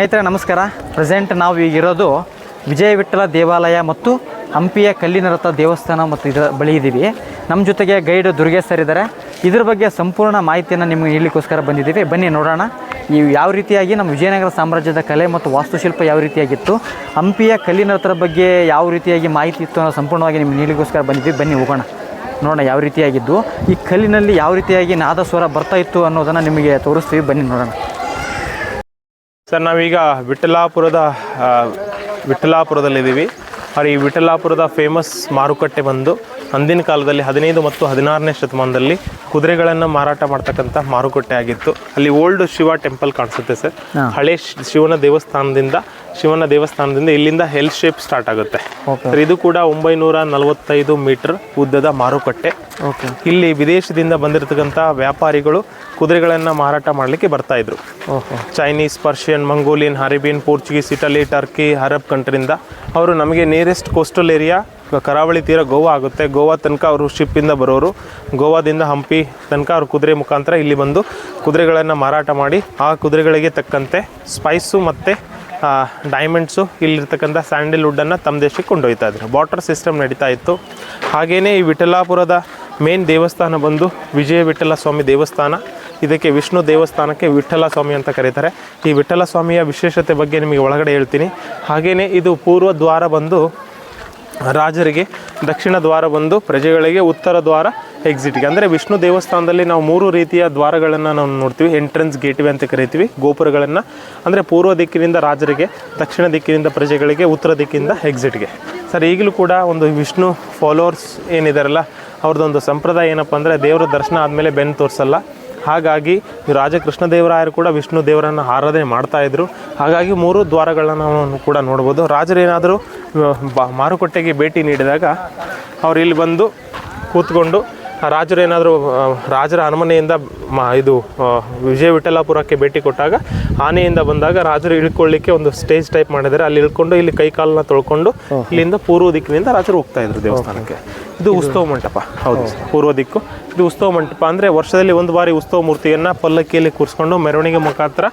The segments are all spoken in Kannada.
ಸ್ನೇಹಿತರೆ ನಮಸ್ಕಾರ. ಪ್ರೆಸೆಂಟ್ ನಾವು ಈಗಿರೋದು ವಿಜಯ ವಿಠಲ ದೇವಾಲಯ ಮತ್ತು ಹಂಪಿಯ ಕಲ್ಲಿನ ರಥ ದೇವಸ್ಥಾನ ಮತ್ತು ಇದರ ಬಳಿ ಇದ್ದೀವಿ. ನಮ್ಮ ಜೊತೆಗೆ ಗೈಡ್ ದುರ್ಗೇಶ್ ಸರ್ ಇದ್ದಾರೆ. ಇದ್ರ ಬಗ್ಗೆ ಸಂಪೂರ್ಣ ಮಾಹಿತಿಯನ್ನು ನಿಮಗೆ ನೀಡಲಿಕ್ಕೋಸ್ಕರ ಬಂದಿದ್ದೀವಿ. ಬನ್ನಿ ನೋಡೋಣ ಯಾವ ರೀತಿಯಾಗಿ ನಮ್ಮ ವಿಜಯನಗರ ಸಾಮ್ರಾಜ್ಯದ ಕಲೆ ಮತ್ತು ವಾಸ್ತುಶಿಲ್ಪ ಯಾವ ರೀತಿಯಾಗಿತ್ತು, ಹಂಪಿಯ ಕಲ್ಲಿನ ರಥದ ಬಗ್ಗೆ ಯಾವ ರೀತಿಯಾಗಿ ಮಾಹಿತಿ ಇತ್ತು ಅನ್ನೋ ಸಂಪೂರ್ಣವಾಗಿ ನಿಮಗೆ ನೀಡಲಿಕ್ಕೋಸ್ಕರ ಬಂದಿದ್ದೀವಿ. ಬನ್ನಿ ಹೋಗೋಣ, ನೋಡೋಣ ಯಾವ ರೀತಿಯಾಗಿದ್ದು, ಈ ಕಲ್ಲಿನಲ್ಲಿ ಯಾವ ರೀತಿಯಾಗಿ ನಾದಸ್ವರ ಬರ್ತಾ ಇತ್ತು ಅನ್ನೋದನ್ನು ನಿಮಗೆ ತೋರಿಸ್ತೀವಿ. ಬನ್ನಿ ನೋಡೋಣ. ಸರ್ ನಾವೀಗ ವಿಠಲಾಪುರದಲ್ಲಿದ್ದೀವಿ. ಈ ವಿಠಲಾಪುರದ ಫೇಮಸ್ ಮಾರುಕಟ್ಟೆ ಬಂದು ಅಂದಿನ ಕಾಲದಲ್ಲಿ 15 ಮತ್ತು 16ನೇ ಶತಮಾನದಲ್ಲಿ ಕುದುರೆಗಳನ್ನು ಮಾರಾಟ ಮಾಡ್ತಕ್ಕಂಥ ಮಾರುಕಟ್ಟೆ ಆಗಿತ್ತು. ಅಲ್ಲಿ ಓಲ್ಡ್ ಶಿವ ಟೆಂಪಲ್ ಕಾಣಿಸುತ್ತೆ ಸರ್. ಹಳೆ ಶಿವನ ದೇವಸ್ಥಾನದಿಂದ ಇಲ್ಲಿಂದ ಎಲ್ ಶೇಪ್ ಸ್ಟಾರ್ಟ್ ಆಗುತ್ತೆ ಸರ್. ಇದು ಕೂಡ 945 ಮೀಟರ್ ಉದ್ದದ ಮಾರುಕಟ್ಟೆ. ಇಲ್ಲಿ ವಿದೇಶದಿಂದ ಬಂದಿರತಕ್ಕಂಥ ವ್ಯಾಪಾರಿಗಳು ಕುದುರೆಗಳನ್ನು ಮಾರಾಟ ಮಾಡಲಿಕ್ಕೆ ಬರ್ತಾ ಇದ್ರು. Chinese, Persian, Mongolian, Arabian, Portuguese, Italy, Turkey, Arab ಕಂಟ್ರಿಯಿಂದ ಅವರು ನಮಗೆ ನಿಯರೆಸ್ಟ್ ಕೋಸ್ಟಲ್ ಏರಿಯಾ ಕರಾವಳಿ ತೀರ ಗೋವಾ ಆಗುತ್ತೆ. ಗೋವಾ ತನಕ ಅವರು ಶಿಪ್ಪಿಂದ ಬರೋರು. ಗೋವಾದಿಂದ ಹಂಪಿ ತನಕ ಅವರು ಕುದುರೆ ಮುಖಾಂತರ ಇಲ್ಲಿ ಬಂದು ಕುದುರೆಗಳನ್ನು ಮಾರಾಟ ಮಾಡಿ ಆ ಕುದುರೆಗಳಿಗೆ ತಕ್ಕಂತೆ ಸ್ಪೈಸು ಮತ್ತು ಡೈಮಂಡ್ಸು, ಇಲ್ಲಿರ್ತಕ್ಕಂಥ ಸ್ಯಾಂಡಲ್ವುಡ್ಡನ್ನು ತಮ್ಮ ದೇಶಕ್ಕೆ ಕೊಂಡೊಯ್ತಾ ಇದ್ರು. ಬಾರ್ಟರ್ ಸಿಸ್ಟಮ್ ನಡೀತಾ ಇತ್ತು. ಹಾಗೆಯೇ ಈ ವಿಠಲಾಪುರದ ಮೇನ್ ದೇವಸ್ಥಾನ ಬಂದು ವಿಜಯ ವಿಠಲ ಸ್ವಾಮಿ ದೇವಸ್ಥಾನ. ಇದಕ್ಕೆ ವಿಷ್ಣು ದೇವಸ್ಥಾನಕ್ಕೆ ವಿಠಲ ಸ್ವಾಮಿ ಅಂತ ಕರೀತಾರೆ. ಈ ವಿಠಲ ಸ್ವಾಮಿಯ ವಿಶೇಷತೆ ಬಗ್ಗೆ ನಿಮಗೆ ಒಳಗಡೆ ಹೇಳ್ತೀನಿ. ಹಾಗೆಯೇ ಇದು ಪೂರ್ವ ದ್ವಾರ ಬಂದು ರಾಜರಿಗೆ, ದಕ್ಷಿಣ ದ್ವಾರ ಬಂದು ಪ್ರಜೆಗಳಿಗೆ, ಉತ್ತರ ದ್ವಾರ ಎಕ್ಸಿಟ್ಗೆ. ಅಂದರೆ ವಿಷ್ಣು ದೇವಸ್ಥಾನದಲ್ಲಿ ನಾವು 3 ರೀತಿಯ ದ್ವಾರಗಳನ್ನು ನಾವು ನೋಡ್ತೀವಿ. ಎಂಟ್ರೆನ್ಸ್ ಗೇಟ್ವೇ ಅಂತ ಕರಿತೀವಿ. ಗೋಪುರಗಳನ್ನು ಅಂದರೆ ಪೂರ್ವ ದಿಕ್ಕಿನಿಂದ ರಾಜರಿಗೆ, ದಕ್ಷಿಣ ದಿಕ್ಕಿನಿಂದ ಪ್ರಜೆಗಳಿಗೆ, ಉತ್ತರ ದಿಕ್ಕಿನಿಂದ ಎಕ್ಸಿಟ್ಗೆ. ಸರ್ ಈಗಲೂ ಕೂಡ ಒಂದು ವಿಷ್ಣು ಫಾಲೋವರ್ಸ್ ಏನಿದಾರಲ್ಲ, ಅವ್ರದ್ದೊಂದು ಸಂಪ್ರದಾಯ ಏನಪ್ಪ ಅಂದರೆ ದೇವರ ದರ್ಶನ ಆದಮೇಲೆ ಬೆನ್ನು ತೋರಿಸಲ್ಲ. ಹಾಗಾಗಿ ರಾಜ ಕೃಷ್ಣದೇವರಾಯರು ಕೂಡ ವಿಷ್ಣು ದೇವರನ್ನು ಆರಾಧನೆ ಮಾಡ್ತಾಯಿದ್ರು. ಹಾಗಾಗಿ 3 ದ್ವಾರಗಳನ್ನು ನಾವು ಕೂಡ ನೋಡ್ಬೋದು. ರಾಜರೇನಾದರೂ ಮಾರುಕಟ್ಟೆಗೆ ಭೇಟಿ ನೀಡಿದಾಗ ಅವ್ರು ಇಲ್ಲಿ ಬಂದು ಕೂತ್ಕೊಂಡು, ರಾಜರೇನಾದರೂ ರಾಜರ ಅರಮನೆಯಿಂದ ವಿಜಯ ವಿಠಲಾಪುರಕ್ಕೆ ಭೇಟಿ ಕೊಟ್ಟಾಗ ಆನೆಯಿಂದ ಬಂದಾಗ ರಾಜರು ಇಳ್ಕೊಳ್ಳಿಕ್ಕೆ ಒಂದು ಸ್ಟೇಜ್ ಟೈಪ್ ಮಾಡಿದ್ದಾರೆ. ಅಲ್ಲಿ ಇಳ್ಕೊಂಡು ಇಲ್ಲಿ ಕೈ ಕಾಲನ್ನ ತೊಳ್ಕೊಂಡು ಇಲ್ಲಿಂದ ಪೂರ್ವ ದಿಕ್ಕಿನಿಂದ ರಾಜರು ಹೋಗ್ತಾ ಇದ್ರು ದೇವಸ್ಥಾನಕ್ಕೆ. ಇದು ಉತ್ಸವ ಮಂಟಪ. ಹೌದು, ಪೂರ್ವ ದಿಕ್ಕು. ಇದು ಉತ್ಸವ ಮಂಟಪ ಅಂದರೆ ವರ್ಷದಲ್ಲಿ ಒಂದು ಬಾರಿ ಉತ್ಸವ ಮೂರ್ತಿಯನ್ನು ಪಲ್ಲಕ್ಕಿಯಲ್ಲಿ ಕೂರಿಸ್ಕೊಂಡು ಮೆರವಣಿಗೆ ಮುಖಾಂತರ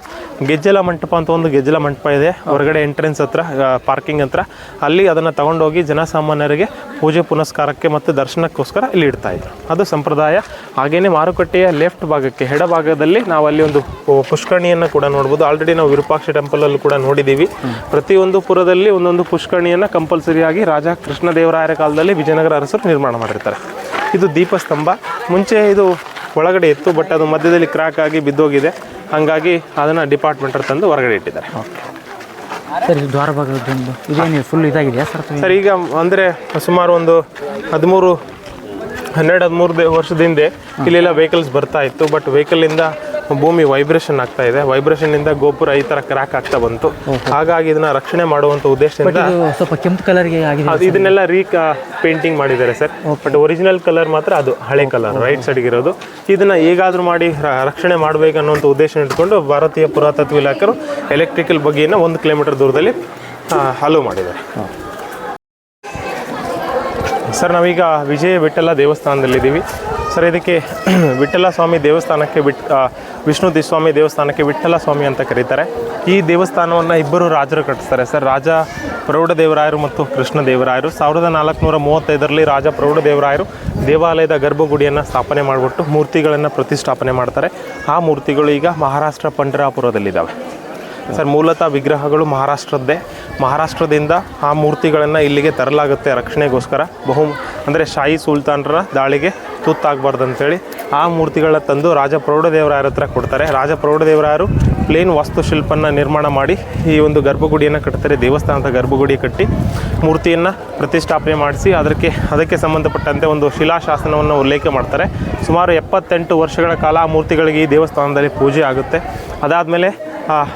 ಗೆಜ್ಜಲ ಮಂಟಪ ಅಂತ ಒಂದು ಗೆಜ್ಜಲ ಮಂಟಪ ಇದೆ ಹೊರಗಡೆ ಎಂಟ್ರೆನ್ಸ್ ಹತ್ರ, ಪಾರ್ಕಿಂಗ್ ಹತ್ರ. ಅಲ್ಲಿ ಅದನ್ನು ತಗೊಂಡೋಗಿ ಜನಸಾಮಾನ್ಯರಿಗೆ ಪೂಜೆ ಪುನಸ್ಕಾರಕ್ಕೆ ಮತ್ತು ದರ್ಶನಕ್ಕೋಸ್ಕರ ಇಲ್ಲಿ ಇಡ್ತಾ ಇದ್ರು. ಅದು ಸಂಪ್ರದಾಯ. ಹಾಗೆಯೇ ಮಾರುಕಟ್ಟೆಯ ಲೆಫ್ಟ್ ಭಾಗಕ್ಕೆ, ಎಡಭಾಗದಲ್ಲಿ ನಾವು ಅಲ್ಲಿ ಒಂದು ಪುಷ್ಕರಣಿಯನ್ನು ಕೂಡ ನೋಡ್ಬೋದು. ಆಲ್ರೆಡಿ ನಾವು ವಿರೂಪಾಕ್ಷ ಟೆಂಪಲಲ್ಲೂ ಕೂಡ ನೋಡಿದ್ದೀವಿ. ಪ್ರತಿಯೊಂದು ಪುರದಲ್ಲಿ ಒಂದೊಂದು ಪುಷ್ಕರಣಿಯನ್ನು ಕಂಪಲ್ಸರಿಯಾಗಿ ರಾಜ ಕೃಷ್ಣದೇವರಾಯರ ಕಾಲದಲ್ಲಿ ವಿಜಯನಗರ ಅರಸರು ನಿರ್ಮಾಣ ಮಾಡಿರ್ತಾರೆ. ಇದು ದೀಪಸ್ತಂಭ. ಮುಂಚೆ ಇದು ಒಳಗಡೆ ಇತ್ತು, ಬಟ್ ಅದು ಮಧ್ಯದಲ್ಲಿ ಕ್ರ್ಯಾಕ್ ಆಗಿ ಬಿದ್ದೋಗಿದೆ. ಹಾಗಾಗಿ ಅದನ್ನು ಡಿಪಾರ್ಟ್ಮೆಂಟರ್ ತಂದು ಹೊರಗಡೆ ಇಟ್ಟಿದ್ದಾರೆ. ಸರ್ ಇದು ದ್ವಾರ ಭಾಗದ್ದು ಇದೇನು ಫುಲ್ ಇದಾಗಿದೆಯಾ ಸರ್? ಈಗ ಅಂದರೆ ಸುಮಾರು ಒಂದು 12-13 ವರ್ಷದ ಹಿಂದೆ ಇಲ್ಲೆಲ್ಲ ವೆಹಿಕಲ್ಸ್ ಬರ್ತಾ ಇತ್ತು. ಬಟ್ ವೆಹಿಕಲಿಂದ ಭೂಮಿ ವೈಬ್ರೇಷನ್ ಆಗ್ತಾ ಇದೆ. ವೈಬ್ರೇಷನ್ನಿಂದ ಗೋಪುರ ಈ ಥರ ಕ್ರ್ಯಾಕ್ ಆಗ್ತಾ ಬಂತು. ಹಾಗಾಗಿ ಇದನ್ನ ರಕ್ಷಣೆ ಮಾಡುವಂಥ ಉದ್ದೇಶದಿಂದ ಸ್ವಲ್ಪ ಕೆಂಪು ಕಲರ್ಗೆ ಇದನ್ನೆಲ್ಲ ಪೇಂಟಿಂಗ್ ಮಾಡಿದ್ದಾರೆ ಸರ್. ಬಟ್ ಒರಿಜಿನಲ್ ಕಲರ್ ಮಾತ್ರ ಅದು ಹಳೆ ಕಲರ್, ರೈಟ್ ಸೈಡ್ಗಿರೋದು. ಇದನ್ನ ಹೇಗಾದರೂ ಮಾಡಿ ರಕ್ಷಣೆ ಮಾಡಬೇಕನ್ನುವಂಥ ಉದ್ದೇಶ ಇಟ್ಕೊಂಡು ಭಾರತೀಯ ಪುರಾತತ್ವ ಇಲಾಖೆಯವರು ಎಲೆಕ್ಟ್ರಿಕಲ್ ಬಗ್ಗೆಯನ್ನು 1 ಕಿಲೋಮೀಟರ್ ದೂರದಲ್ಲಿ ಅಲೋ ಮಾಡಿದ್ದಾರೆ. ಸರ್ ನಾವೀಗ ವಿಜಯ ವಿಠಲ ದೇವಸ್ಥಾನದಲ್ಲಿದ್ದೀವಿ. ಸರ್ ಇದಕ್ಕೆ ವಿಠಲ ಸ್ವಾಮಿ ದೇವಸ್ಥಾನಕ್ಕೆ ವಿಷ್ಣು ಸ್ವಾಮಿ ದೇವಸ್ಥಾನಕ್ಕೆ ವಿಠಲ ಸ್ವಾಮಿ ಅಂತ ಕರೀತಾರೆ. ಈ ದೇವಸ್ಥಾನವನ್ನು 2 ರಾಜರು ಕಟ್ಟಿಸ್ತಾರೆ ಸರ್. ರಾಜ ಪ್ರೌಢದೇವರಾಯರು ಮತ್ತು ಕೃಷ್ಣದೇವರಾಯರು 1435ರಲ್ಲಿ ರಾಜ ಪ್ರೌಢದೇವರಾಯರು ದೇವಾಲಯದ ಗರ್ಭಗುಡಿಯನ್ನು ಸ್ಥಾಪನೆ ಮಾಡಿಬಿಟ್ಟು ಮೂರ್ತಿಗಳನ್ನು ಪ್ರತಿಷ್ಠಾಪನೆ ಮಾಡ್ತಾರೆ. ಆ ಮೂರ್ತಿಗಳು ಈಗ ಮಹಾರಾಷ್ಟ್ರ ಪಂಢರಾಪುರದಲ್ಲಿದ್ದಾವೆ ಸರ್. ಮೂಲತಃ ವಿಗ್ರಹಗಳು ಮಹಾರಾಷ್ಟ್ರದಿಂದ ಆ ಮೂರ್ತಿಗಳನ್ನು ಇಲ್ಲಿಗೆ ತರಲಾಗುತ್ತೆ ರಕ್ಷಣೆಗೋಸ್ಕರ. ಅಂದರೆ ಶಾಹಿ ಸುಲ್ತಾನರ ದಾಳಿಗೆ ತುತ್ತಾಗಬಾರ್ದು ಅಂತೇಳಿ ಆ ಮೂರ್ತಿಗಳನ್ನ ತಂದು ರಾಜ ಪ್ರೌಢದೇವರಾಯರ ಹತ್ರ ಕೊಡ್ತಾರೆ. ರಾಜ ಪ್ರೌಢದೇವರಾಯರು ಪ್ಲೇನ್ ವಾಸ್ತುಶಿಲ್ಪನ ನಿರ್ಮಾಣ ಮಾಡಿ ಈ ಒಂದು ಗರ್ಭಗುಡಿಯನ್ನು ಕಟ್ತಾರೆ. ದೇವಸ್ಥಾನದ ಗರ್ಭಗುಡಿ ಕಟ್ಟಿ ಮೂರ್ತಿಯನ್ನು ಪ್ರತಿಷ್ಠಾಪನೆ ಮಾಡಿಸಿ ಅದಕ್ಕೆ ಸಂಬಂಧಪಟ್ಟಂತೆ ಒಂದು ಶಿಲಾಶಾಸನವನ್ನು ಉಲ್ಲೇಖ ಮಾಡ್ತಾರೆ. ಸುಮಾರು 78 ವರ್ಷಗಳ ಕಾಲ ಆ ಮೂರ್ತಿಗಳಿಗೆ ಈ ದೇವಸ್ಥಾನದಲ್ಲಿ ಪೂಜೆ ಆಗುತ್ತೆ. ಅದಾದಮೇಲೆ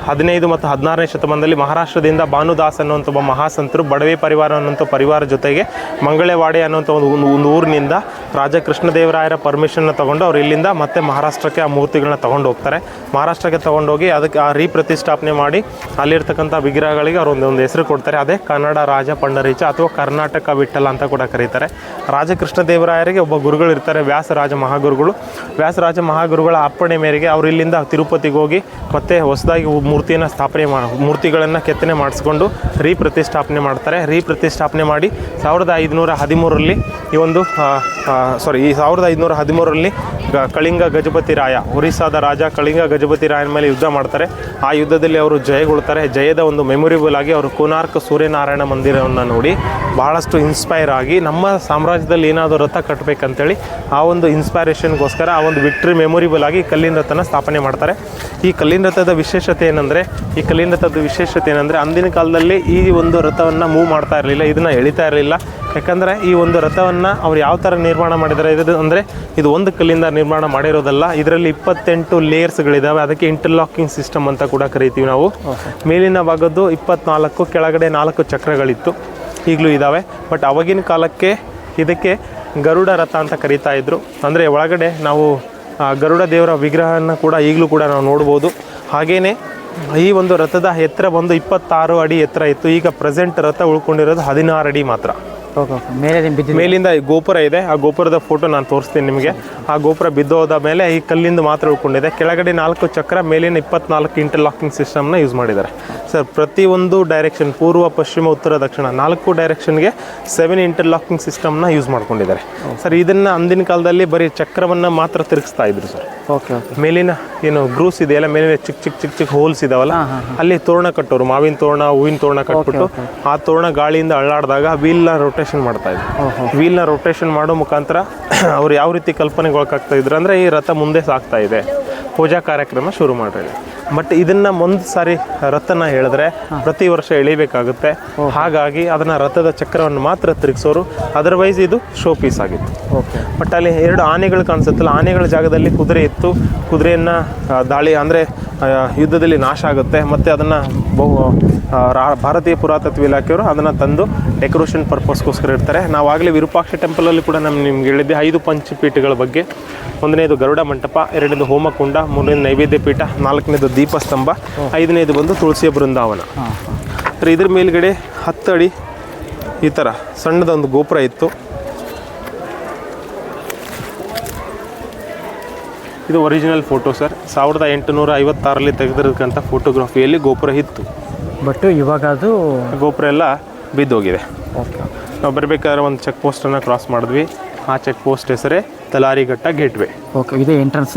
15 ಮತ್ತು 16ನೇ ಶತಮಾನದಲ್ಲಿ ಮಹಾರಾಷ್ಟ್ರದಿಂದ ಭಾನುದಾಸ್ ಅನ್ನುವಂಥ ಒಬ್ಬ ಮಹಾಸಂತರು ಬಡವೆ ಪರಿವಾರ ಅನ್ನುವಂಥ ಪರಿವಾರ ಜೊತೆಗೆ ಮಂಗಳವಾಡೆ ಅನ್ನುವಂಥ ಒಂದು ಊರಿನಿಂದ ರಾಜ ಕೃಷ್ಣದೇವರಾಯರ ಪರ್ಮಿಷನ್ನ ತೊಗೊಂಡು ಅವ್ರು ಇಲ್ಲಿಂದ ಮತ್ತೆ ಮಹಾರಾಷ್ಟ್ರಕ್ಕೆ ಆ ಮೂರ್ತಿಗಳನ್ನ ತೊಗೊಂಡು ಹೋಗ್ತಾರೆ. ಮಹಾರಾಷ್ಟ್ರಕ್ಕೆ ತೊಗೊಂಡೋಗಿ ಅದಕ್ಕೆ ರೀಪ್ರತಿಷ್ಠಾಪನೆ ಮಾಡಿ ಅಲ್ಲಿರ್ತಕ್ಕಂಥ ವಿಗ್ರಹಗಳಿಗೆ ಅವರು ಒಂದು ಹೆಸರು ಕೊಡ್ತಾರೆ. ಅದೇ ಕನ್ನಡ ರಾಜ ಪಂಡರೀಚ ಅಥವಾ ಕರ್ನಾಟಕ ವಿಠಲ ಅಂತ ಕೂಡ ಕರೀತಾರೆ. ರಾಜ ಕೃಷ್ಣದೇವರಾಯರಿಗೆ ಒಬ್ಬ ಗುರುಗಳು ಇರ್ತಾರೆ, ವ್ಯಾಸರಾಜ ಮಹಾಗುರುಗಳು. ವ್ಯಾಸರಾಜ ಮಹಾಗುರುಗಳ ಅಪ್ಪಣೆ ಮೇರೆಗೆ ಅವರು ಇಲ್ಲಿಂದ ತಿರುಪತಿಗೆ ಹೋಗಿ ಮತ್ತೆ ಹೊಸದಾಗಿ ಹೊಸದಾಗಿ ಮೂರ್ತಿಯನ್ನು ಮೂರ್ತಿಗಳನ್ನು ಕೆತ್ತನೆ ಮಾಡಿಸ್ಕೊಂಡು ರೀಪ್ರತಿಷ್ಠಾಪನೆ ಮಾಡ್ತಾರೆ. ರೀಪ್ರತಿಷ್ಠಾಪನೆ ಮಾಡಿ 1513ರಲ್ಲಿ ಈ 1513ರಲ್ಲಿ ಕಳಿಂಗ ಗಜಪತಿ ರಾಯ, ಒರಿಸ್ಸಾದ ರಾಜ ಕಳಿಂಗ ಗಜಪತಿ ರಾಯನ ಮೇಲೆ ಯುದ್ಧ ಮಾಡ್ತಾರೆ. ಆ ಯುದ್ಧದಲ್ಲಿ ಅವರು ಜಯಗೊಳ್ತಾರೆ. ಜಯದ ಒಂದು ಮೆಮೊರೇಬಲ್ ಆಗಿ ಅವರು ಕೋನಾರ್ಕ್ ಸೂರ್ಯನಾರಾಯಣ ಮಂದಿರವನ್ನು ನೋಡಿ ಭಾಳಷ್ಟು ಇನ್ಸ್ಪೈರ್ ಆಗಿ ನಮ್ಮ ಸಾಮ್ರಾಜ್ಯದಲ್ಲಿ ಏನಾದರೂ ರಥ ಕಟ್ಟಬೇಕಂತೇಳಿ ಆ ಒಂದು ಇನ್ಸ್ಪೈರೇಷನ್ಗೋಸ್ಕರ ಆ ಒಂದು ವಿಕ್ಟ್ರಿ ಮೆಮೊರೇಬಲ್ ಆಗಿ ಕಲ್ಲಿನ ರಥನ ಸ್ಥಾಪನೆ ಮಾಡ್ತಾರೆ. ಈ ಕಲ್ಲಿನ ರಥದ ವಿಶೇಷತೆ ಏನಂದರೆ ಅಂದಿನ ಕಾಲದಲ್ಲಿ ಈ ಒಂದು ರಥವನ್ನು ಮೂವ್ ಮಾಡ್ತಾ ಇರಲಿಲ್ಲ, ಇದನ್ನು ಎಳಿತಾ ಇರಲಿಲ್ಲ. ಯಾಕಂದರೆ ಈ ಒಂದು ರಥವನ್ನು ಅವ್ರು ಯಾವ ಥರ ನಿರ್ಮಾಣ ಮಾಡಿದ್ದಾರೆ ಇದು ಒಂದು ಕಲ್ಲಿಂದ ನಿರ್ಮಾಣ ಮಾಡಿರೋದಲ್ಲ. ಇದರಲ್ಲಿ 28 ಲೇಯರ್ಸ್ಗಳಿದ್ದಾವೆ. ಅದಕ್ಕೆ ಇಂಟರ್ಲಾಕಿಂಗ್ ಸಿಸ್ಟಮ್ ಅಂತ ಕೂಡ ಕರಿತೀವಿ ನಾವು. ಮೇಲಿನ ಭಾಗದ್ದು 24, ಕೆಳಗಡೆ 4 ಚಕ್ರಗಳಿತ್ತು, ಈಗಲೂ ಇದ್ದಾವೆ. ಬಟ್ ಅವಾಗಿನ ಕಾಲಕ್ಕೆ ಇದಕ್ಕೆ ಗರುಡ ರಥ ಅಂತ ಕರೀತಾ ಇದ್ರು. ಅಂದರೆ ಒಳಗಡೆ ನಾವು ಗರುಡ ದೇವರ ವಿಗ್ರಹನ ಕೂಡ ಈಗಲೂ ಕೂಡ ನಾವು ನೋಡ್ಬೋದು. ಹಾಗೆಯೇ ಈ ಒಂದು ರಥದ ಎತ್ತರ ಬಂದು 26 ಅಡಿ ಎತ್ತರ ಇತ್ತು. ಈಗ ಪ್ರೆಸೆಂಟ್ ರಥ ಉಳ್ಕೊಂಡಿರೋದು 16 ಅಡಿ ಮಾತ್ರ. ಮೇಲಿಂದ ಗೋಪುರ ಇದೆ, ಆ ಗೋಪುರದ ಫೋಟೋ ನಾನು ತೋರಿಸ್ತೀನಿ ನಿಮಗೆ. ಆ ಗೋಪುರ ಬಿದ್ದೋದ ಮೇಲೆ ಈ ಕಲ್ಲಿಂದ ಮಾತ್ರ ಉಳ್ಕೊಂಡಿದೆ. ಕೆಳಗಡೆ 4 ಚಕ್ರ, ಮೇಲಿನ 24 ಇಂಟರ್ಲಾಕಿಂಗ್ ಸಿಸ್ಟಮ್ನ ಯೂಸ್ ಮಾಡಿದ್ದಾರೆ ಸರ್. ಪ್ರತಿಯೊಂದು ಡೈರೆಕ್ಷನ್, ಪೂರ್ವ, ಪಶ್ಚಿಮ, ಉತ್ತರ, ದಕ್ಷಿಣ 4 ಡೈರೆಕ್ಷನ್ಗೆ 7 ಇಂಟರ್ಲಾಕಿಂಗ್ ಸಿಸ್ಟಮ್ನ ಯೂಸ್ ಮಾಡ್ಕೊಂಡಿದ್ದಾರೆ ಸರ್. ಇದನ್ನು ಅಂದಿನ ಕಾಲದಲ್ಲಿ ಬರೀ ಚಕ್ರವನ್ನು ಮಾತ್ರ ತಿರುಗಿಸ್ತಾ ಇದ್ರು ಸರ್. ಮೇಲಿನ ಏನು ಗ್ರೂಸ್ ಇದೆಯಲ್ಲ, ಮೇಲಿನ ಚಿಕ್ಕ ಹೋಲ್ಸ್ ಇದಾವಲ್ಲ, ಅಲ್ಲಿ ತೋರಣ ಕಟ್ಟೋರು, ಮಾವಿನ ತೋರಣ, ಹೂವಿನ ತೋರಣ ಕಟ್ಬಿಟ್ಟು ಆ ತೋರಣ ಗಾಳಿಯಿಂದ ಅಳ್ಳಾಡಿದಾಗ ವೀಲ್ನ ರೊಟೇಷನ್ ಮಾಡ್ತಾ ಇದ್ರು. ವೀಲ್ನ ರೊಟೇಷನ್ ಮಾಡೋ ಮುಖಾಂತರ ಅವ್ರು ಯಾವ ರೀತಿ ಕಲ್ಪನೆಗೊಳಗಾಗ್ತಾ ಇದ್ರು ಅಂದರೆ ಈ ರಥ ಮುಂದೆ ಸಾಗ್ತಾ ಇದೆ, ಪೂಜಾ ಕಾರ್ಯಕ್ರಮ ಶುರು ಮಾಡಿದೆ. ಬಟ್ ಇದನ್ನು ಒಂದು ಸಾರಿ ರಥನ ಹೇಳಿದ್ರೆ ಪ್ರತಿ ವರ್ಷ ಎಳಿಬೇಕಾಗುತ್ತೆ. ಹಾಗಾಗಿ ಅದನ್ನು ರಥದ ಚಕ್ರವನ್ನು ಮಾತ್ರ ತಿರುಗಿಸೋರು. ಅದರ್ವೈಸ್ ಇದು ಶೋ ಪೀಸ್ ಆಗಿತ್ತು. ಬಟ್ ಅಲ್ಲಿ 2 ಆನೆಗಳು ಕಾಣಿಸುತ್ತಲ್ಲ, ಆನೆಗಳ ಜಾಗದಲ್ಲಿ ಕುದುರೆ ಇತ್ತು. ಕುದುರೆಯನ್ನು ದಾಳಿ ಅಂದರೆ ಯುದ್ಧದಲ್ಲಿ ನಾಶ ಆಗುತ್ತೆ. ಮತ್ತು ಅದನ್ನು ಭಾರತೀಯ ಪುರಾತತ್ವ ಇಲಾಖೆಯವರು ಅದನ್ನು ತಂದು ಡೆಕೋರೇಷನ್ ಪರ್ಪಸ್ಗೋಸ್ಕರ ಇರ್ತಾರೆ. ನಾವಾಗಲೇ ವಿರೂಪಾಕ್ಷ ಟೆಂಪಲಲ್ಲಿ ಕೂಡ ನಿಮ್ಗೆ ಹೇಳಿದ್ದೆ 5 ಪಂಚಪೀಠಗಳ ಬಗ್ಗೆ. 1ನೇದು ಗರುಡ ಮಂಟಪ, 2ನೇದು ಹೋಮಕುಂಡ, 3ನೇದು ನೈವೇದ್ಯ ಪೀಠ, 4ನೇದು ದೀಪಸ್ತಂಭ, 5ನೇದು ಬಂದು ತುಳಸಿಯ ಬೃಂದಾವನ. ಇದ್ರ ಮೇಲ್ಗಡೆ 10 ಅಡಿ ಈ ಥರ ಸಣ್ಣದೊಂದು ಗೋಪುರ ಇತ್ತು. ಇದು ಒರಿಜಿನಲ್ ಫೋಟೋ ಸರ್. 1856ರಲ್ಲಿ ತೆಗೆದಿರತಕ್ಕಂಥ ಫೋಟೋಗ್ರಫಿಯಲ್ಲಿ ಗೋಪುರ ಇತ್ತು. ಬಟ್ ಇವಾಗ ಅದು ಗೋಪುರ ಎಲ್ಲ ಬಿದ್ದೋಗಿದೆ. ನಾವು ಬರಬೇಕಾದ್ರೆ ಒಂದು ಚೆಕ್ ಪೋಸ್ಟನ್ನು ಕ್ರಾಸ್ ಮಾಡಿದ್ವಿ. ಆ ಚೆಕ್ ಪೋಸ್ಟ್ ಹೆಸರೇ ತಲಾರಿಘಟ್ಟ ಗೇಟ್ವೇ. ಇದೆ ಎಂಟ್ರೆನ್ಸ್.